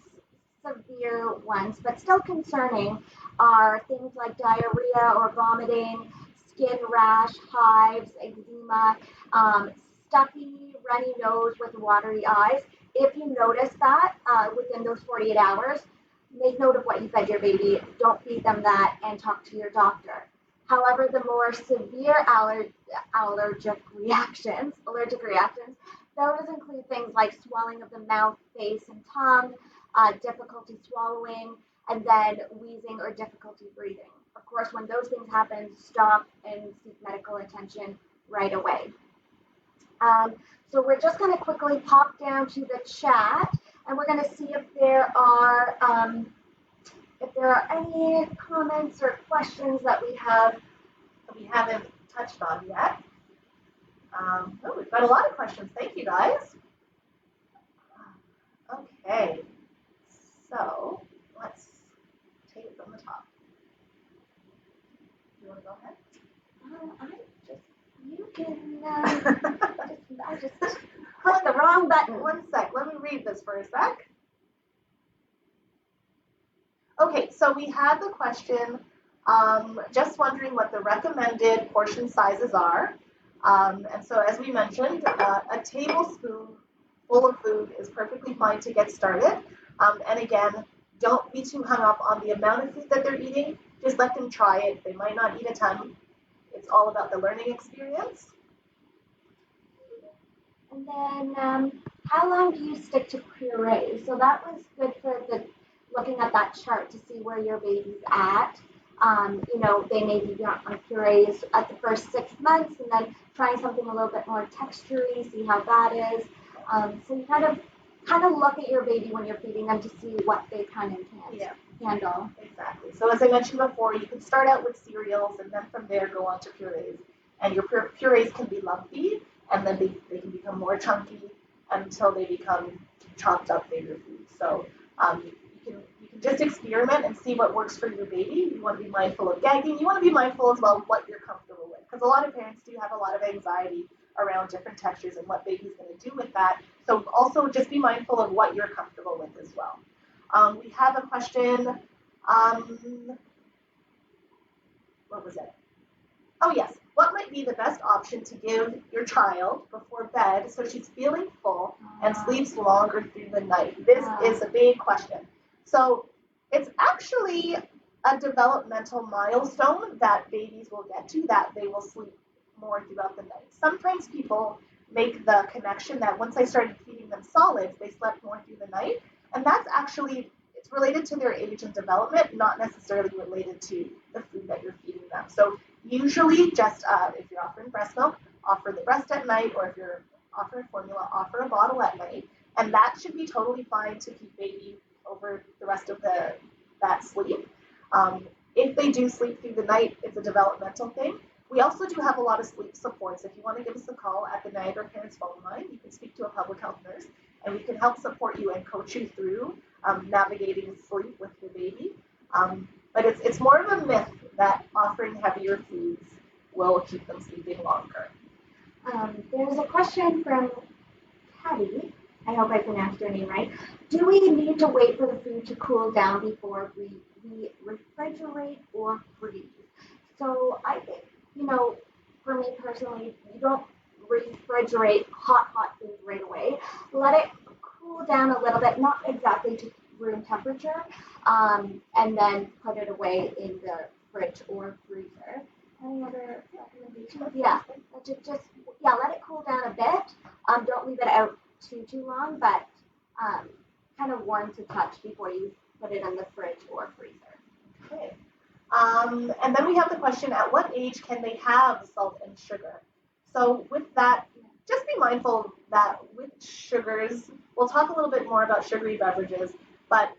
severe ones, but still concerning, are things like diarrhea or vomiting, skin rash, hives, eczema, stuffy, runny nose with watery eyes. If you notice that within those 48 hours, make note of what you fed your baby. Don't feed them that and talk to your doctor. However, the more severe allergic reactions, those include things like swelling of the mouth, face, and tongue, difficulty swallowing, and then wheezing or difficulty breathing. Of course, when those things happen, stop and seek medical attention right away. So we're just going to quickly pop down to the chat, and we're going to see if there are any comments or questions that we haven't touched on yet. We've got a lot of questions. Thank you, guys. Okay, so let's take it from the top. You want to go ahead? You can, I just clicked the wrong button. One sec, let me read this for a sec. Okay, so we have the question, just wondering what the recommended portion sizes are. And so as we mentioned, a tablespoon full of food is perfectly fine to get started. And again, don't be too hung up on the amount of food that they're eating. Just let them try it. They might not eat a ton. It's all about the learning experience. And then, how long do you stick to puree? So that was good for looking at that chart to see where your baby's at. They may be on purees at the first 6 months, and then trying something a little bit more textury, see how that is. So you kind of look at your baby when you're feeding them to see what they kind of can handle. Exactly. So as I mentioned before, you can start out with cereals and then from there go on to purees. And your purees can be lumpy, and then they can become more chunky until they become chopped up bigger foods. So you can just experiment and see what works for your baby. You want to be mindful of gagging. You want to be mindful as well what you're comfortable with, because a lot of parents do have a lot of anxiety around different textures and what baby's going to do with that. So also just be mindful of what you're comfortable with as well. We have a question. What was it? Oh yes. What might be the best option to give your child before bed so she's feeling full and sleeps longer through the night? This is a big question. So it's actually a developmental milestone that babies will get to, that they will sleep more throughout the night. Sometimes people make the connection that once I started feeding them solids, they slept more through the night. And that's actually, it's related to their age and development, not necessarily related to the food that you're feeding them. So usually just if you're offering breast milk, offer the breast at night, or if you're offering formula, offer a bottle at night. And that should be totally fine to keep baby over the rest of that sleep. If they do sleep through the night, it's a developmental thing. We also do have a lot of sleep supports. If you want to give us a call at the Niagara Parents phone line, you can speak to a public health nurse, and we can help support you and coach you through navigating sleep with your baby. But it's more of a myth that offering heavier foods will keep them sleeping longer. There's a question from Patty. I hope I pronounced her name right. Do we need to wait for the food to cool down before we refrigerate or freeze? So I think, for me personally, you don't refrigerate hot foods right away. Let it cool down a little bit, not exactly to room temperature, and then put it away in the fridge or freezer. Any other recommendations? Yeah, let it cool down a bit. Don't leave it out too long, but kind of warm to touch before you put it in the fridge or freezer. Okay. And then we have the question, at what age can they have salt and sugar? So with that, just be mindful that with sugars, we'll talk a little bit more about sugary beverages, but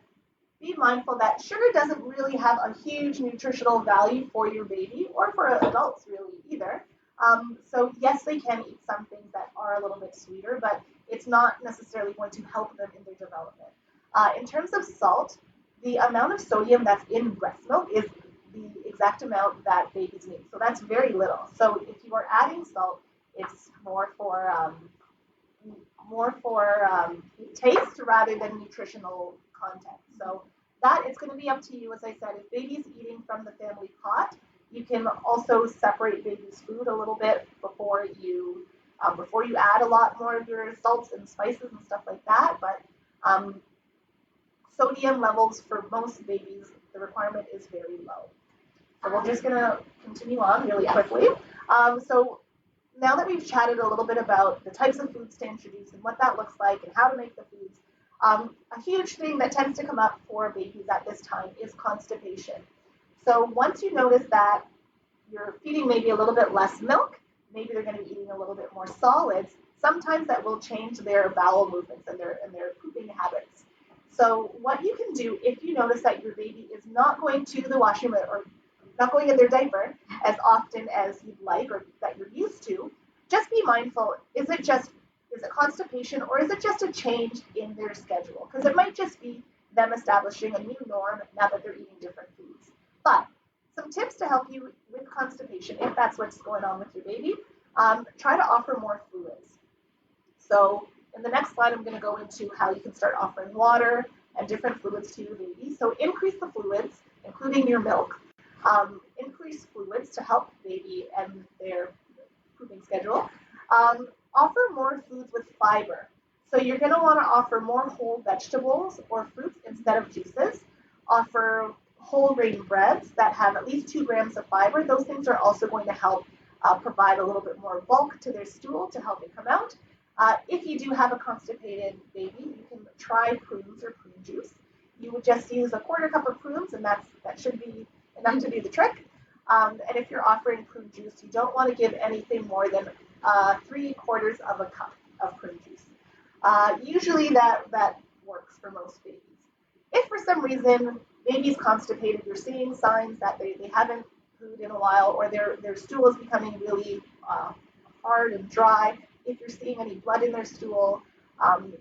be mindful that sugar doesn't really have a huge nutritional value for your baby or for adults really either. So yes, they can eat some things that are a little bit sweeter, but it's not necessarily going to help them in their development. In terms of salt, the amount of sodium that's in breast milk is the exact amount that babies need. So that's very little. So if you are adding salt, it's more for taste rather than nutritional content. So that is going to be up to you. As I said, if baby's eating from the family pot, you can also separate baby's food a little bit before you add a lot more of your salts and spices and stuff like that. But sodium levels for most babies, the requirement is very low. So we're just going to continue on really quickly. So now that we've chatted a little bit about the types of foods to introduce and what that looks like and how to make the foods, a huge thing that tends to come up for babies at this time is constipation. So once you notice that you're feeding maybe a little bit less milk, maybe they're going to be eating a little bit more solids, sometimes that will change their bowel movements and their pooping habits. So what you can do if you notice that your baby is not going to the washroom or not going in their diaper as often as you'd like or that you're used to, just be mindful, is it constipation or is it just a change in their schedule? Because it might just be them establishing a new norm now that they're eating different foods. But some tips to help you with constipation, if that's what's going on with your baby, try to offer more fluids. So in the next slide, I'm going to go into how you can start offering water and different fluids to your baby. So increase the fluids, including your milk. Increase fluids to help baby and their pooping schedule. Offer more foods with fiber. So you're going to want to offer more whole vegetables or fruits instead of juices. Offer whole grain breads that have at least 2 grams of fiber. Those things are also going to help provide a little bit more bulk to their stool to help it come out. If you do have a constipated baby, you can try prunes or prune juice. You would just use a 1/4 cup of prunes, and that should be enough to do the trick. And if you're offering prune juice, you don't want to give anything more than 3/4 of a cup of prune juice. Usually that works for most babies. If for some reason baby's constipated, you're seeing signs that they haven't pooed in a while, or their stool is becoming really hard and dry, if you're seeing any blood in their stool,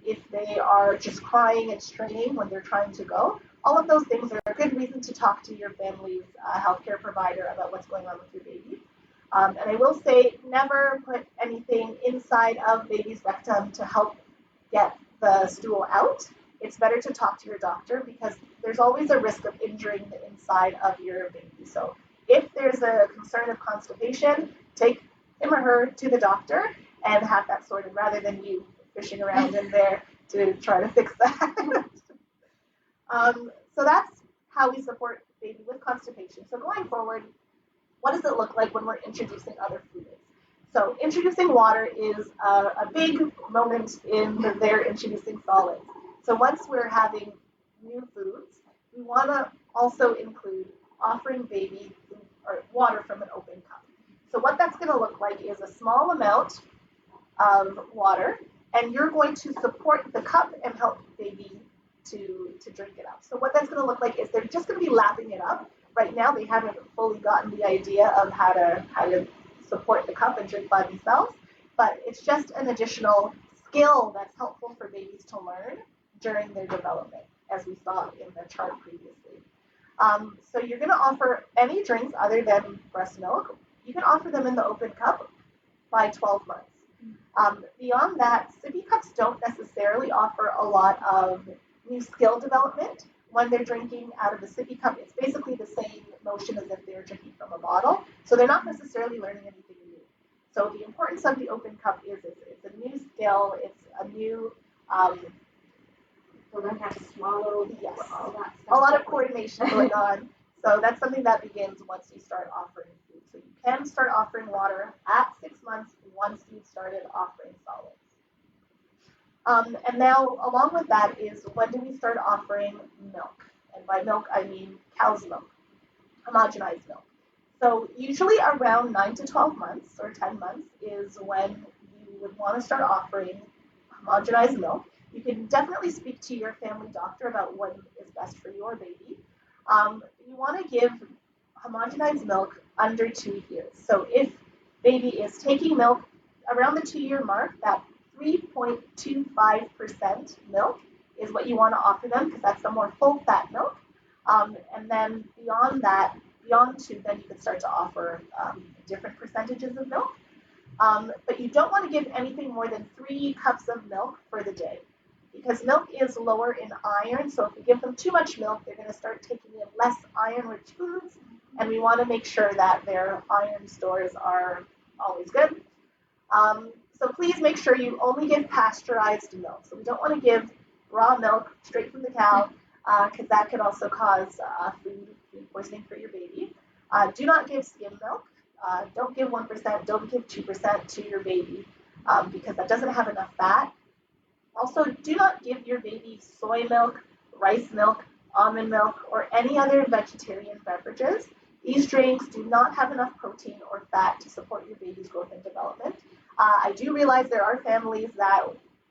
if they are just crying and straining when they're trying to go, all of those things are a good reason to talk to your family's healthcare provider about what's going on with your baby. And I will say, never put anything inside of baby's rectum to help get the stool out. It's better to talk to your doctor because there's always a risk of injuring the inside of your baby. So if there's a concern of constipation, take him or her to the doctor and have that sorted rather than you fishing around in there to try to fix that. So that's how we support baby with constipation. So going forward, what does it look like when we're introducing other fluids? So introducing water is a big moment in their introducing solids. So once we're having new foods, we want to also include offering baby or water from an open cup. So what that's going to look like is a small amount of water, and you're going to support the cup and help baby to drink it up. So what that's going to look like is they're just going to be lapping it up. Right now, they haven't fully gotten the idea of how to support the cup and drink by themselves, but it's just an additional skill that's helpful for babies to learn during their development, as we saw in the chart previously. So you're going to offer any drinks other than breast milk. You can offer them in the open cup by 12 months. Beyond that, sippy cups don't necessarily offer a lot of new skill development. When they're drinking out of a sippy cup, it's basically the same motion as if they were drinking from a bottle. So they're not necessarily learning anything new. So the importance of the open cup is it's a new skill, it's a new So learn how to swallow, yes, all that stuff. a lot of coordination going on. So that's something that begins once you start offering food. So you can start offering water at 6 months once you've started offering solids. And now, along with that is when do we start offering milk? And by milk, I mean cow's milk, homogenized milk. So usually around 9 to 12 months or 10 months is when you would want to start offering homogenized milk. You can definitely speak to your family doctor about what is best for your baby. You want to give homogenized milk under 2 years. So if baby is taking milk around the 2-year mark, that 3.25% milk is what you want to offer them because that's the more full fat milk. And then beyond that, beyond 2, then you can start to offer different percentages of milk. But you don't want to give anything more than 3 cups of milk for the day because milk is lower in iron. So if we give them too much milk, they're going to start taking in less iron-rich foods. And we want to make sure that their iron stores are always good. So please make sure you only give pasteurized milk. So we don't want to give raw milk straight from the cow because that could also cause food poisoning for your baby. Do not give skim milk. Don't give 1%. Don't give 2% to your baby because that doesn't have enough fat. Also, do not give your baby soy milk, rice milk, almond milk, or any other vegetarian beverages. These drinks do not have enough protein or fat to support your baby's growth and development. I do realize there are families that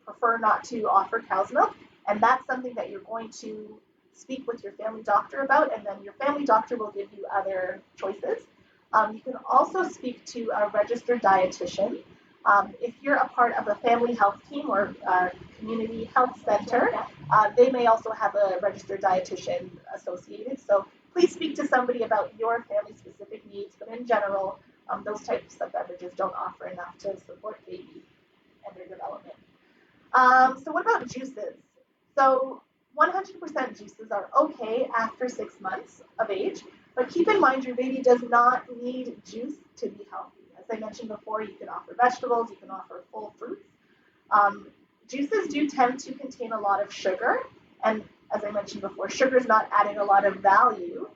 prefer not to offer cow's milk, and that's something that you're going to speak with your family doctor about, and then your family doctor will give you other choices. You can also speak to a registered dietitian. If you're a part of a family health team or community health center, they may also have a registered dietitian associated. So please speak to somebody about your family-specific needs, but in general, those types of beverages don't offer enough to support baby and their development. So what about juices? So 100% juices are okay after 6 months of age, but keep in mind your baby does not need juice to be healthy. As I mentioned before, you can offer vegetables, you can offer full fruits. Juices do tend to contain a lot of sugar, and as I mentioned before, sugar is not adding a lot of value.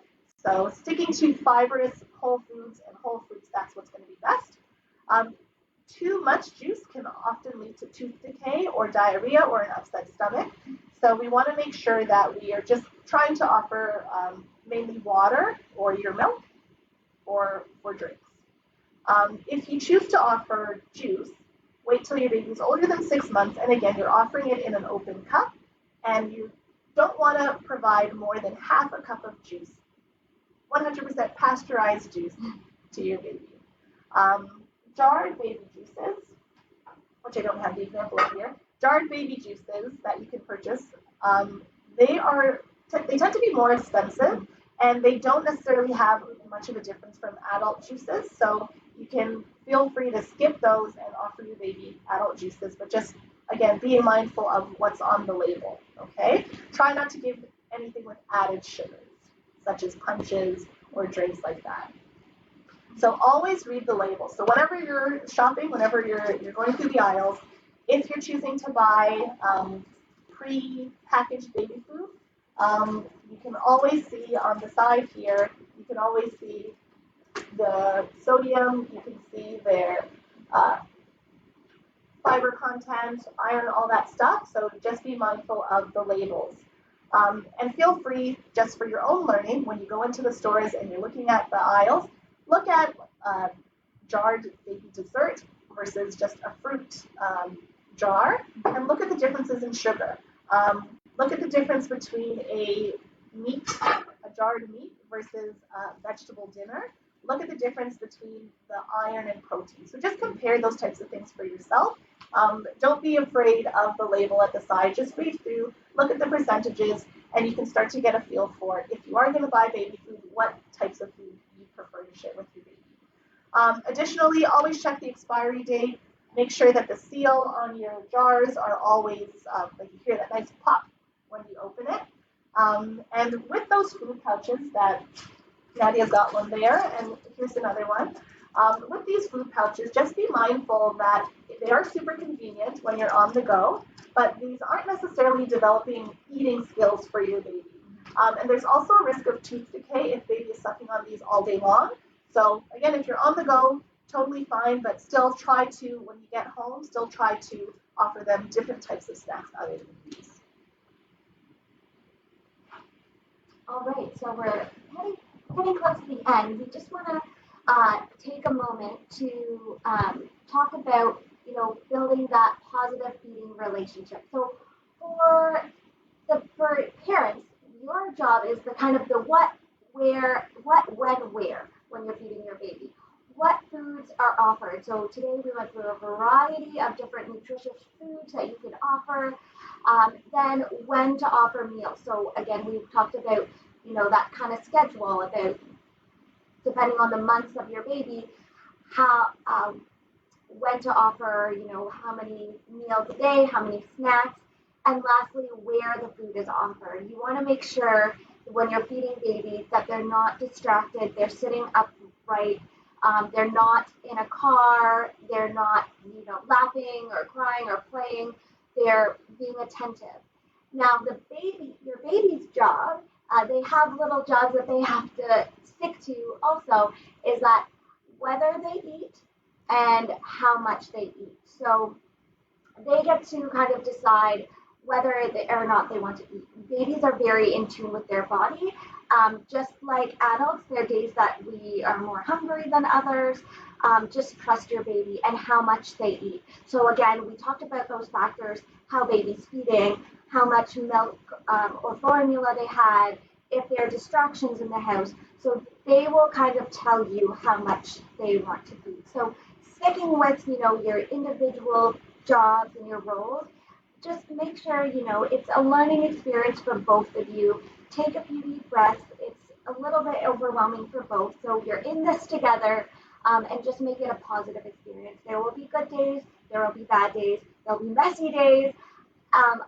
So sticking to fibrous whole foods and whole fruits, that's what's going to be best. Too much juice can often lead to tooth decay or diarrhea or an upset stomach. So we want to make sure that we are just trying to offer mainly water or your milk or drinks. If you choose to offer juice, wait till your baby's older than 6 months, and again, you're offering it in an open cup, and you don't want to provide more than half a cup of juice, 100% pasteurized juice to your baby. Jarred baby juices, which I don't have the example of here, jarred baby juices that you can purchase, they tend to be more expensive, and they don't necessarily have much of a difference from adult juices, so you can feel free to skip those and offer your baby adult juices, but just, again, being mindful of what's on the label, okay? Try not to give anything with added sugars, such as punches or drinks like that. So always read the labels. So whenever you're shopping, whenever you're going through the aisles, if you're choosing to buy pre-packaged baby food, you can always see on the side here, you can always see the sodium, you can see their fiber content, iron, all that stuff. So just be mindful of the labels. And feel free, just for your own learning, when you go into the stores and you're looking at the aisles, look at jarred baby dessert versus just a fruit jar, and look at the differences in sugar. Look at the difference between a jarred meat versus a vegetable dinner. Look at the difference between the iron and protein. So just compare those types of things for yourself. Don't be afraid of the label at the side. Just read through, look at the percentages, and you can start to get a feel for it. If you are going to buy baby food, what types of food you prefer to share with your baby. Additionally, always check the expiry date. Make sure that the seal on your jars are always, like you hear that nice pop when you open it. And with those food pouches that Nadia's got one there, and here's another one. With these food pouches, just be mindful that they are super convenient when you're on the go, but these aren't necessarily developing eating skills for your baby. And there's also a risk of tooth decay if baby is sucking on these all day long. So again, if you're on the go, totally fine, but still try to, when you get home, still try to offer them different types of snacks other than these. All right, so we're getting close to the end. We just want to take a moment to talk about, building that positive feeding relationship. So for parents, your job is the kind of the what, where, when you're feeding your baby. What foods are offered? So today we went through a variety of different nutritious foods that you can offer. Then when to offer meals. So again, we've talked about, that kind of schedule about depending on the months of your baby, how when to offer, how many meals a day, how many snacks, and lastly, where the food is offered. You want to make sure when you're feeding babies that they're not distracted, they're sitting upright, they're not in a car, they're not, laughing or crying or playing, they're being attentive. Now, your baby's job, they have little jobs that they have to stick to also, is that whether they eat and how much they eat. So they get to kind of decide whether or not they want to eat. Babies are very in tune with their body. Just like adults, there are days that we are more hungry than others. Just trust your baby and how much they eat. So again, we talked about those factors, how baby's feeding, how much milk or formula they had, if there are distractions in the house. So they will kind of tell you how much they want to feed. So sticking with, your individual jobs and your roles, just make sure, it's a learning experience for both of you. Take a few deep breaths. It's a little bit overwhelming for both. So you're in this together, and just make it a positive experience. There will be good days. There will be bad days. There'll be messy days.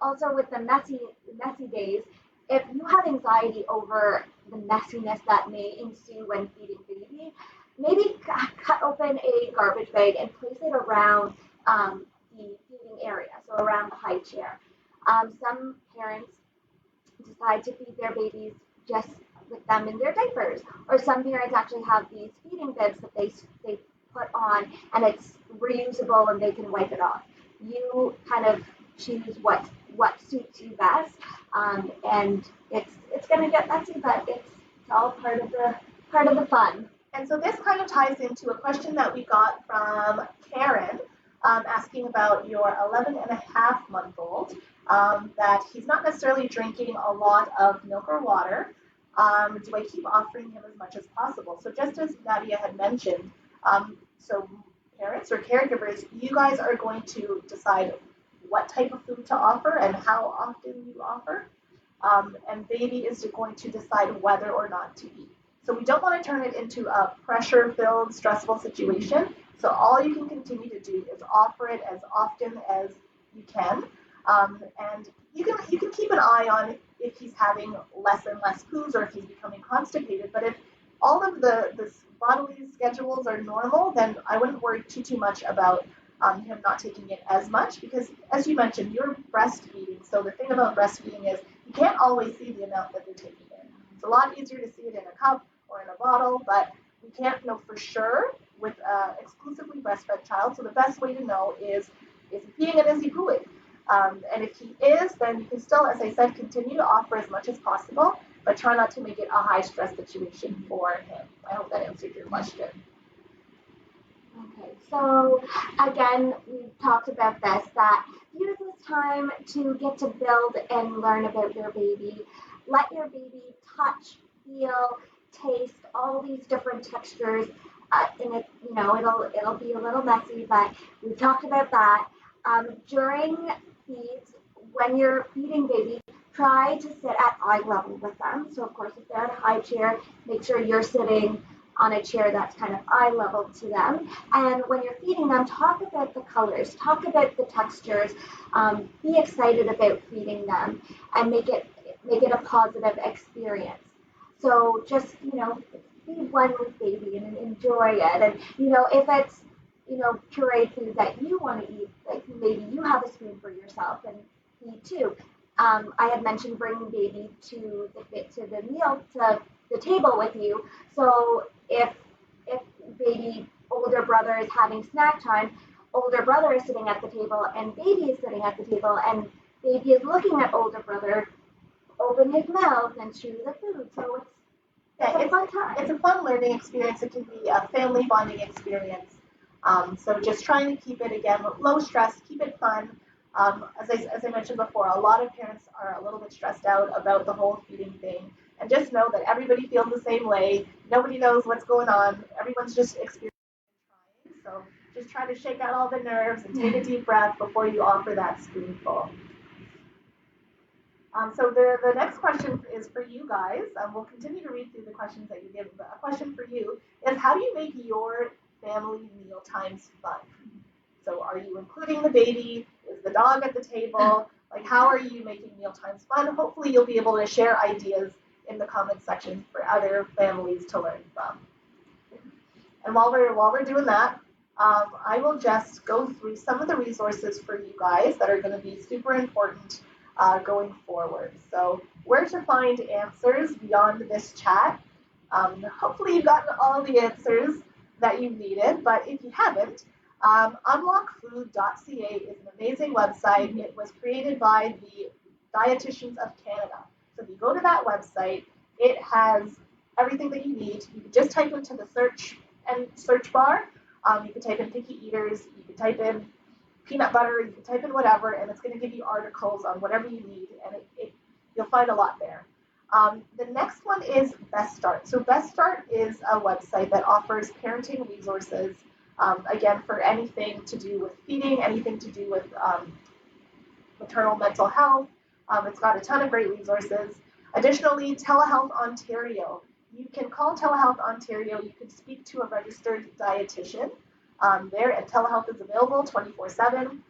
Also with the messy days, if you have anxiety over the messiness that may ensue when feeding baby, maybe cut open a garbage bag and place it around the feeding area, so around the high chair. Some parents decide to feed their babies just with them in their diapers, or some parents actually have these feeding bibs that they put on, and it's reusable and they can wipe it off. You kind of choose what suits you best, and it's going to get messy, but it's all part of the fun. And so this kind of ties into a question that we got from Karen, asking about your 11 and a half month old, that he's not necessarily drinking a lot of milk or water. Do I keep offering him as much as possible? So just as Nadia had mentioned, so parents or caregivers, you guys are going to decide what type of food to offer and how often you offer. And baby is going to decide whether or not to eat. So we don't want to turn it into a pressure-filled, stressful situation. So all you can continue to do is offer it as often as you can. And you can keep an eye on if he's having less and less poos or if he's becoming constipated. But if all of the bodily schedules are normal, then I wouldn't worry too much about him not taking it as much, because as you mentioned, you're breastfeeding. So the thing about breastfeeding is you can't always see the amount that they're taking in. It's a lot easier to see it in a cup or in a bottle, but we can't know for sure with exclusively breastfed child. So the best way to know is he peeing and is he pooing? And if he is, then you can still, as I said, continue to offer as much as possible, but try not to make it a high stress situation for him. I hope that answered your question. Okay, so again, we talked about this, that use this time to get to build and learn about your baby. Let your baby touch, feel, taste all these different textures. And it, it'll be a little messy, but we've talked about that. During feeds, when you're feeding baby, try to sit at eye level with them. So of course, if they're in a high chair, make sure you're sitting on a chair that's kind of eye level to them. And when you're feeding them, talk about the colors, talk about the textures, be excited about feeding them, and make it a positive experience. So just, be one with baby and enjoy it. And, if it's, pureed food that you want to eat, like maybe you have a spoon for yourself and eat too. I had mentioned bringing baby to the table with you. So if baby older brother is having snack time, older brother is sitting at the table and baby is sitting at the table, and baby is looking at older brother open his mouth and chew the food. So it's a fun time. It's a fun learning experience. It can be a family bonding experience. So just trying to keep it, again, low stress, keep it fun. As I mentioned before, a lot of parents are a little bit stressed out about the whole feeding thing. And just know that everybody feels the same way. Nobody knows what's going on. Everyone's just experiencing and trying. So just try to shake out all the nerves and take a deep breath before you offer that spoonful. So the next question is for you guys. We'll continue to read through the questions that you give, but a question for you is, how do you make your family meal times fun? So are you including the baby? Is the dog at the table? Like, how are you making meal times fun? Hopefully you'll be able to share ideas in the comment section for other families to learn from. And while we're doing that, I will just go through some of the resources for you guys that are going to be super important going forward. So where to find answers beyond this chat. Hopefully you've gotten all the answers that you needed, but if you haven't, unlockfood.ca is an amazing website. It was created by the Dietitians of Canada. So if you go to that website, it has everything that you need. You can just type into the search bar. You can type in picky eaters. You can type in peanut butter. You can type in whatever, and it's going to give you articles on whatever you need, and you'll find a lot there. The next one is Best Start. So Best Start is a website that offers parenting resources, again, for anything to do with feeding, anything to do with maternal mental health. It's got a ton of great resources. Additionally, TeleHealth Ontario. You can call TeleHealth Ontario. You can speak to a registered dietitian there, and telehealth is available 24/7.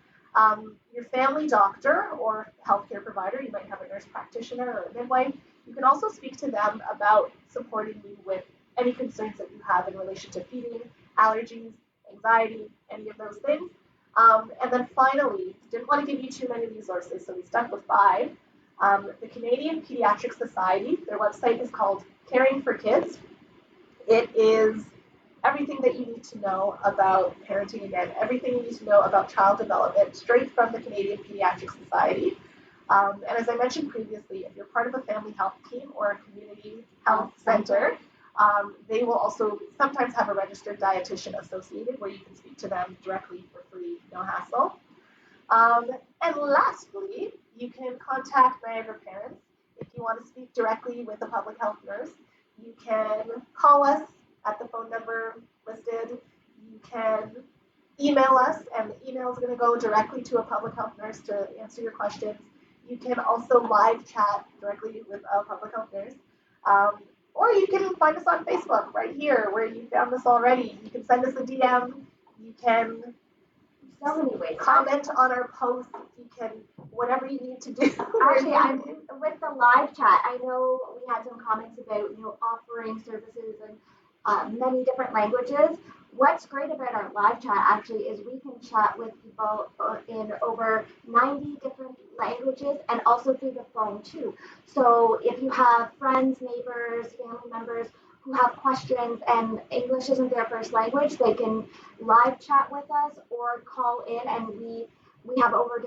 Your family doctor or healthcare provider, you might have a nurse practitioner or a midwife, you can also speak to them about supporting you with any concerns that you have in relation to feeding, allergies, anxiety, any of those things. And then finally, didn't want to give you too many resources, so we stuck with 5. The Canadian Pediatric Society, their website is called Caring for Kids. It is everything that you need to know about parenting, again, everything you need to know about child development, straight from the Canadian Pediatric Society. And as I mentioned previously, if you're part of a family health team or a community health center, they will also sometimes have a registered dietitian associated where you can speak to them directly for free, no hassle. And lastly, you can contact Niagara Parents if you want to speak directly with a public health nurse. You can call us at the phone number listed. You can email us, and the email is going to go directly to a public health nurse to answer your questions. You can also live chat directly with a public health nurse. Or you can find us on Facebook right here where you found us already. You can send us a DM. You can so many ways. Comment on our posts. You can, whatever you need to do. Actually, I'm with the live chat. I know we had some comments about, offering services and many different languages. What's great about our live chat actually is we can chat with people in over 90 different languages and also through the phone too. So if you have friends, neighbors, family members who have questions and English isn't their first language, they can live chat with us or call in, and we have over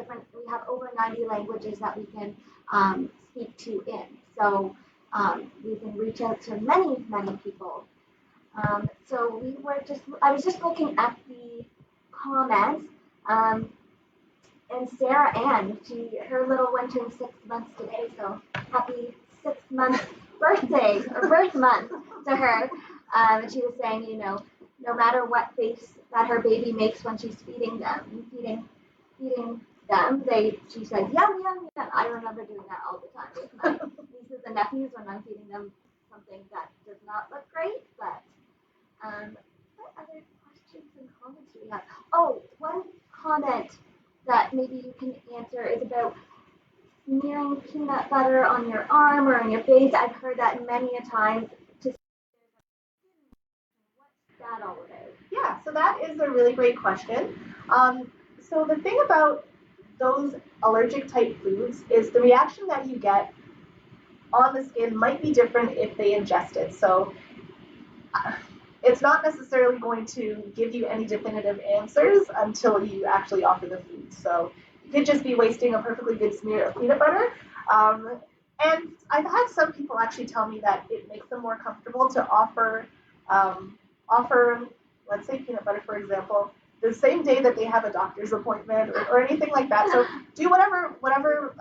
90 languages that we can speak to in. So we can reach out to many people. So I was just looking at the comments, and Sarah Ann, her little one turned 6 months today, so happy 6-month birthday or birth month to her. And she was saying, no matter what face that her baby makes when she's feeding them, she says, yum, yum, yum. I remember doing that all the time with my nieces and nephews when I'm feeding them something that does not look great, but what other questions and comments do we have? Oh, one comment that maybe you can answer is about smearing peanut butter on your arm or on your face. I've heard that many a time. What's that all about? Yeah, so that is a really great question. So the thing about those allergic type foods is the reaction that you get on the skin might be different if they ingest it. So it's not necessarily going to give you any definitive answers until you actually offer the food. So you could just be wasting a perfectly good smear of peanut butter. And I've had some people actually tell me that it makes them more comfortable to offer, let's say peanut butter, for example, the same day that they have a doctor's appointment or anything like that. So do whatever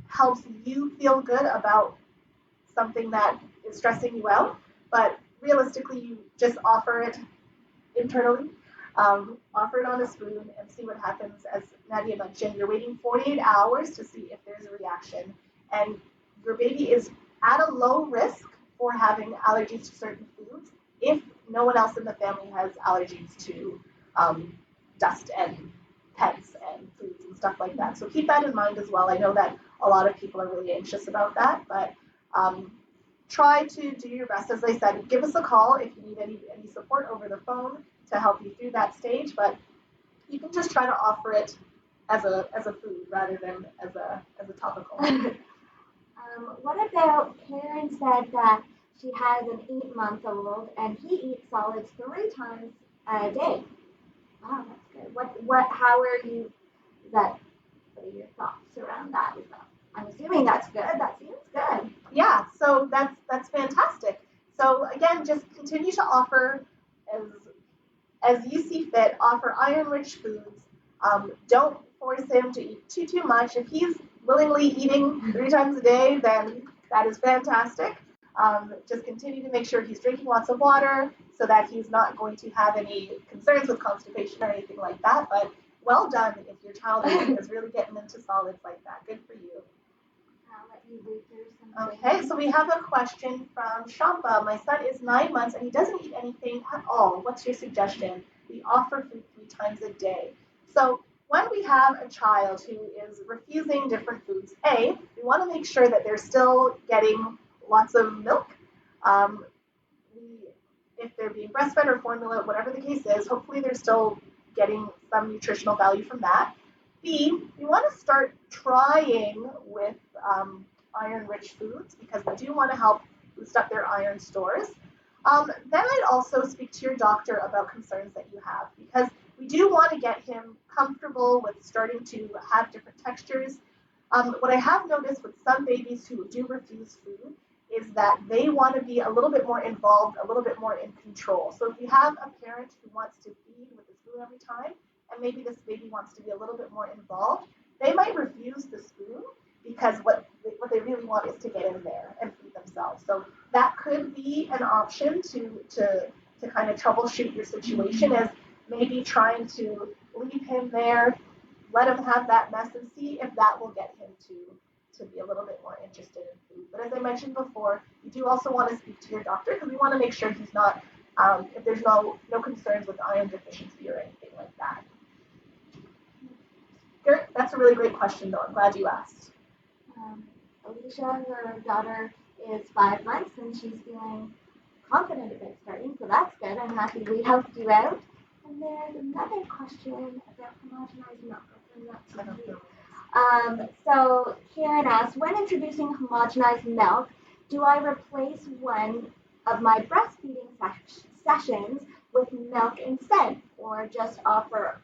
helps you feel good about something that is stressing you out. But realistically, you just offer it internally, offer it on a spoon and see what happens. As Nadia mentioned, you're waiting 48 hours to see if there's a reaction. And your baby is at a low risk for having allergies to certain foods if no one else in the family has allergies to dust and pets and foods and stuff like that. So keep that in mind as well. I know that a lot of people are really anxious about that, but try to do your best. As I said, give us a call if you need any support over the phone to help you through that stage, but you can just try to offer it as a food rather than as a topical. What about Karen said that she has an 8-month-old and he eats solids 3 times a day? Wow, that's good. How are you, what are your thoughts around that? I'm assuming that's good. That seems good. Yeah, so that's fantastic. So again, just continue to offer as you see fit. Offer iron-rich foods. Don't force him to eat too much. If he's willingly eating 3 times a day, then that is fantastic. Just continue to make sure he's drinking lots of water so that he's not going to have any concerns with constipation or anything like that. But well done if your child is really getting into solids like that. Good for you. I'll let you read through something. Okay, so we have a question from Shampa. My son is 9 months and he doesn't eat anything at all. What's your suggestion? We offer food 3 times a day. So when we have a child who is refusing different foods, we want to make sure that they're still getting lots of milk. If they're being breastfed or formula, whatever the case is, hopefully they're still getting some nutritional value from that. B, we want to start trying with iron-rich foods because we do want to help boost up their iron stores. Then I'd also speak to your doctor about concerns that you have because we do want to get him comfortable with starting to have different textures. What I have noticed with some babies who do refuse food is that they want to be a little bit more involved, a little bit more in control. So if you have a parent who wants to feed with the spoon every time, and maybe this baby wants to be a little bit more involved, they might refuse the spoon because what they really want is to get in there and feed themselves. So that could be an option to kind of troubleshoot your situation, as maybe trying to leave him there, let him have that mess and see if that will get him to be a little bit more interested in food. But as I mentioned before, you do also want to speak to your doctor because we want to make sure he's not, if there's no concerns with iron deficiency or anything like that. That's a really great question, though. I'm glad you asked. Alicia, her daughter, is 5 months and she's feeling confident about starting, so that's good. I'm happy we helped you out. And there's another question about homogenized milk. I don't know. So Karen asks, when introducing homogenized milk, do I replace one of my breastfeeding sessions with milk instead, or just offer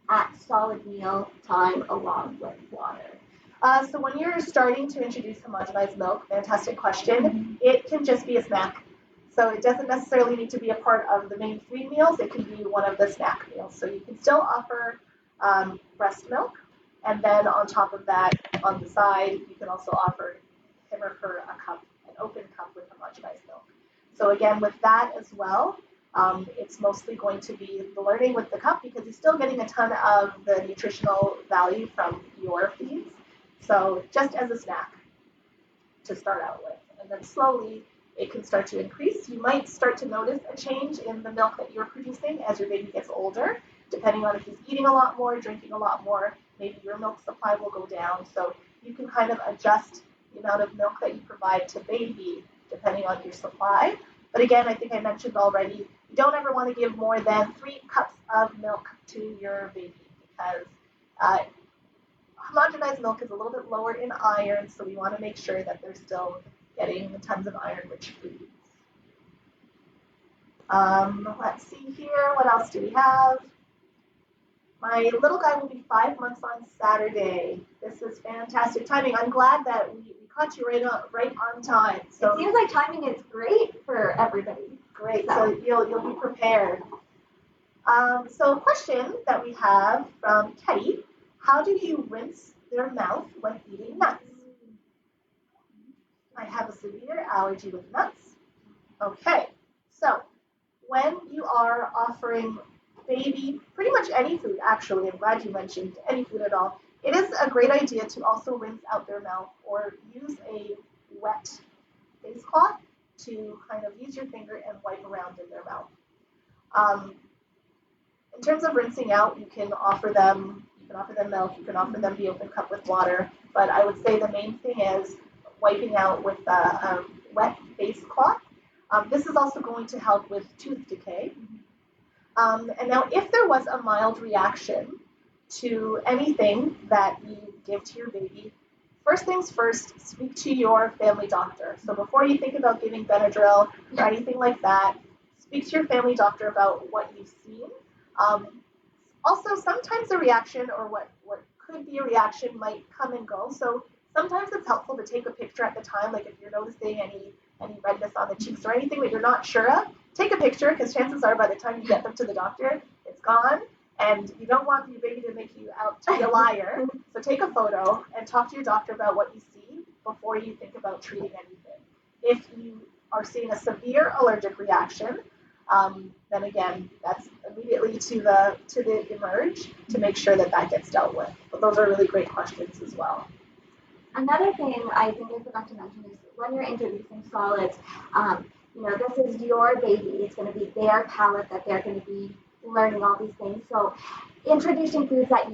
at solid meal time along with water? So when you're starting to introduce homogenized milk, fantastic question. It can just be a snack. So it doesn't necessarily need to be a part of the main 3 meals. It can be one of the snack meals. So you can still offer breast milk. And then on top of that, on the side, you can also offer him or her a cup, an open cup with homogenized milk. So again, with that as well, it's mostly going to be the learning with the cup because he's still getting a ton of the nutritional value from your feeds. So just as a snack to start out with. And then slowly it can start to increase. You might start to notice a change in the milk that you're producing as your baby gets older, depending on if he's eating a lot more, drinking a lot more, maybe your milk supply will go down. So you can kind of adjust the amount of milk that you provide to baby depending on your supply. But again, I think I mentioned already, you don't ever want to give more than 3 cups of milk to your baby because homogenized milk is a little bit lower in iron, so we want to make sure that they're still getting tons of iron-rich foods. Let's see here. What else do we have? My little guy will be 5 months on Saturday. This is fantastic timing. I'm glad that we caught you right on time. So it seems like timing is great for everybody. Great. So you'll be prepared. So a question that we have from Teddy: how do you rinse their mouth when eating nuts? I have a severe allergy with nuts. Okay, so when you are offering baby pretty much any food, actually, I'm glad you mentioned any food at all, it is a great idea to also rinse out their mouth or use a wet face cloth to kind of use your finger and wipe around in their mouth. In terms of rinsing out, you can offer them milk, you can offer them the open cup with water, but I would say the main thing is wiping out with a wet face cloth. This is also going to help with tooth decay. And now if there was a mild reaction to anything that you give to your baby, first things first, speak to your family doctor. So before you think about giving Benadryl or anything like that, speak to your family doctor about what you've seen. Also, sometimes a reaction or what could be a reaction might come and go. So sometimes it's helpful to take a picture at the time, like if you're noticing any redness on the cheeks or anything that you're not sure of, take a picture because chances are by the time you get them to the doctor, it's gone. And you don't want your baby to make you out to be a liar. So take a photo and talk to your doctor about what you see before you think about treating anything. If you are seeing a severe allergic reaction, then again, that's immediately to the emerge to make sure that gets dealt with. But those are really great questions as well. Another thing I think I forgot to mention is when you're introducing solids, this is your baby. It's going to be their palate that they're going to be learning all these things. So introducing foods that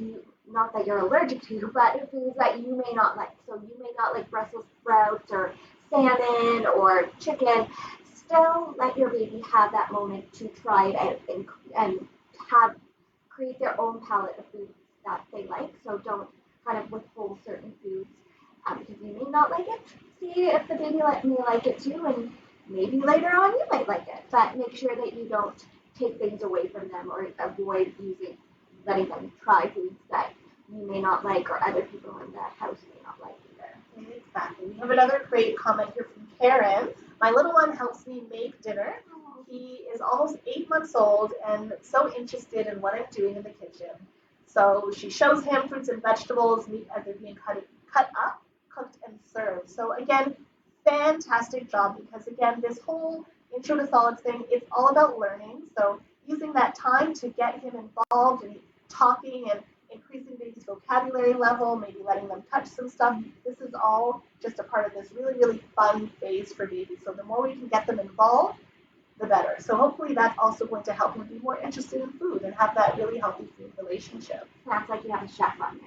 not that you're allergic to, but foods that you may not like. So you may not like Brussels sprouts or salmon or chicken. Still let your baby have that moment to try it out and create their own palette of foods that they like. So don't kind of withhold certain foods because you may not like it. See if the baby may like it too, and maybe later on you might like it. But make sure that you don't take things away from them or avoid letting them try foods that you may not like or other people in the house may not like either. Exactly. We have another great comment here from Karen. My little one helps me make dinner. He is almost 8 months old and so interested in what I'm doing in the kitchen. So she shows him fruits and vegetables, meat as they're being cut up, cooked, and served. So again, fantastic job because again, this whole intro to solids thing, it's all about learning. So using that time to get him involved and talking and increasing baby's vocabulary level, maybe letting them touch some stuff. This is all just a part of this really, really fun phase for babies. So the more we can get them involved, the better. So hopefully that's also going to help them be more interested in food and have that really healthy food relationship. Sounds like you have a chef on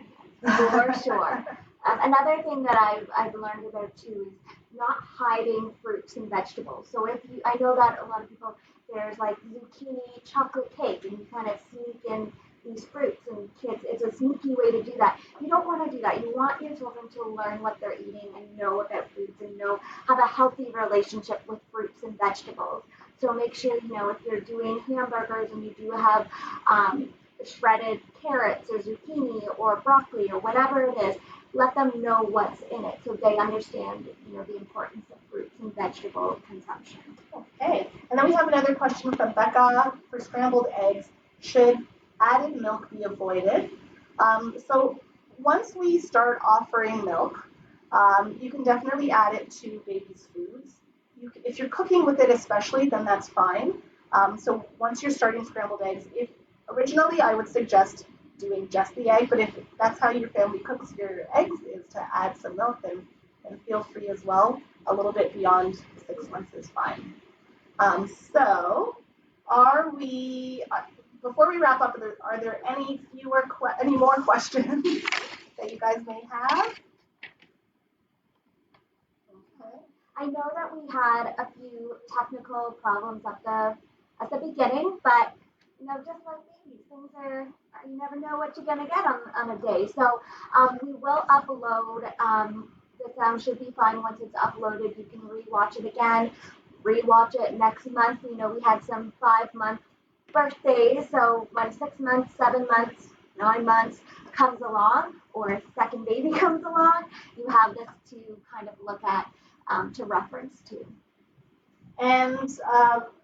your hands, for sure. Another thing that I've learned about too is not hiding fruits and vegetables. So I know that a lot of people, there's like zucchini chocolate cake, and you kind of sneak in these fruits, and kids, it's a sneaky way to do that. You don't want to do that. You want your children to learn what they're eating and know about foods and have a healthy relationship with fruits and vegetables. So make sure, if you're doing hamburgers and you do have shredded carrots or zucchini or broccoli or whatever it is, let them know what's in it so they understand, the importance of fruits and vegetable consumption. Okay, and then we have another question from Becca for scrambled eggs. Should added milk be avoided? So once we start offering milk, you can definitely add it to baby's foods. If you're cooking with it especially, then that's fine. So once you're starting scrambled eggs, if originally I would suggest doing just the egg, but if that's how your family cooks your eggs is to add some milk, then feel free as well. A little bit beyond 6 months is fine. So before we wrap up, are there any more questions that you guys may have? Okay. I know that we had a few technical problems at the beginning, but just like babies, things are, you never know what you're gonna get on a day. So we will upload. The sound should be fine once it's uploaded. You can rewatch it again, rewatch it next month. We had some 5-month birthdays, so when 6 months, 7 months, 9 months comes along, or a second baby comes along, you have this to kind of look at, to reference to. And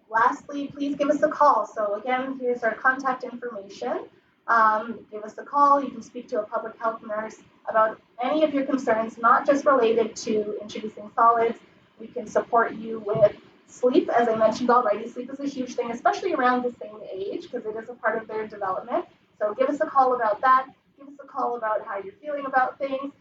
lastly, please give us a call. So again, here's our contact information. Give us a call. You can speak to a public health nurse about any of your concerns, not just related to introducing solids. We can support you with sleep. As I mentioned already, sleep is a huge thing, especially around the same age, because it is a part of their development. So give us a call about that. Give us a call about how you're feeling about things.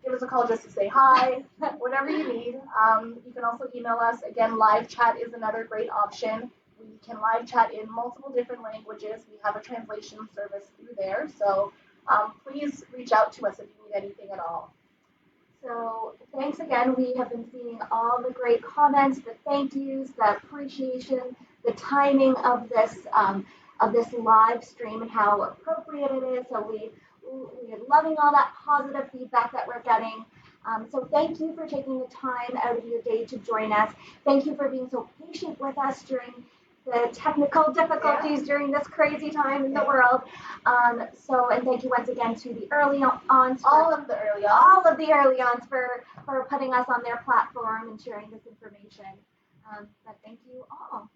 Give us a call just to say hi, whatever you need. You can also email us. Again, live chat is another great option. We can live chat in multiple different languages. We have a translation service through there. So please reach out to us if you need anything at all. So thanks again. We have been seeing all the great comments, the thank yous, the appreciation, the timing of this live stream and how appropriate it is. So we're loving all that positive feedback that we're getting. So thank you for taking the time out of your day to join us. Thank you for being so patient with us during the technical difficulties during this crazy time in the world. And thank you once again to the early ons. All of the early ons for putting us on their platform and sharing this information. But thank you all.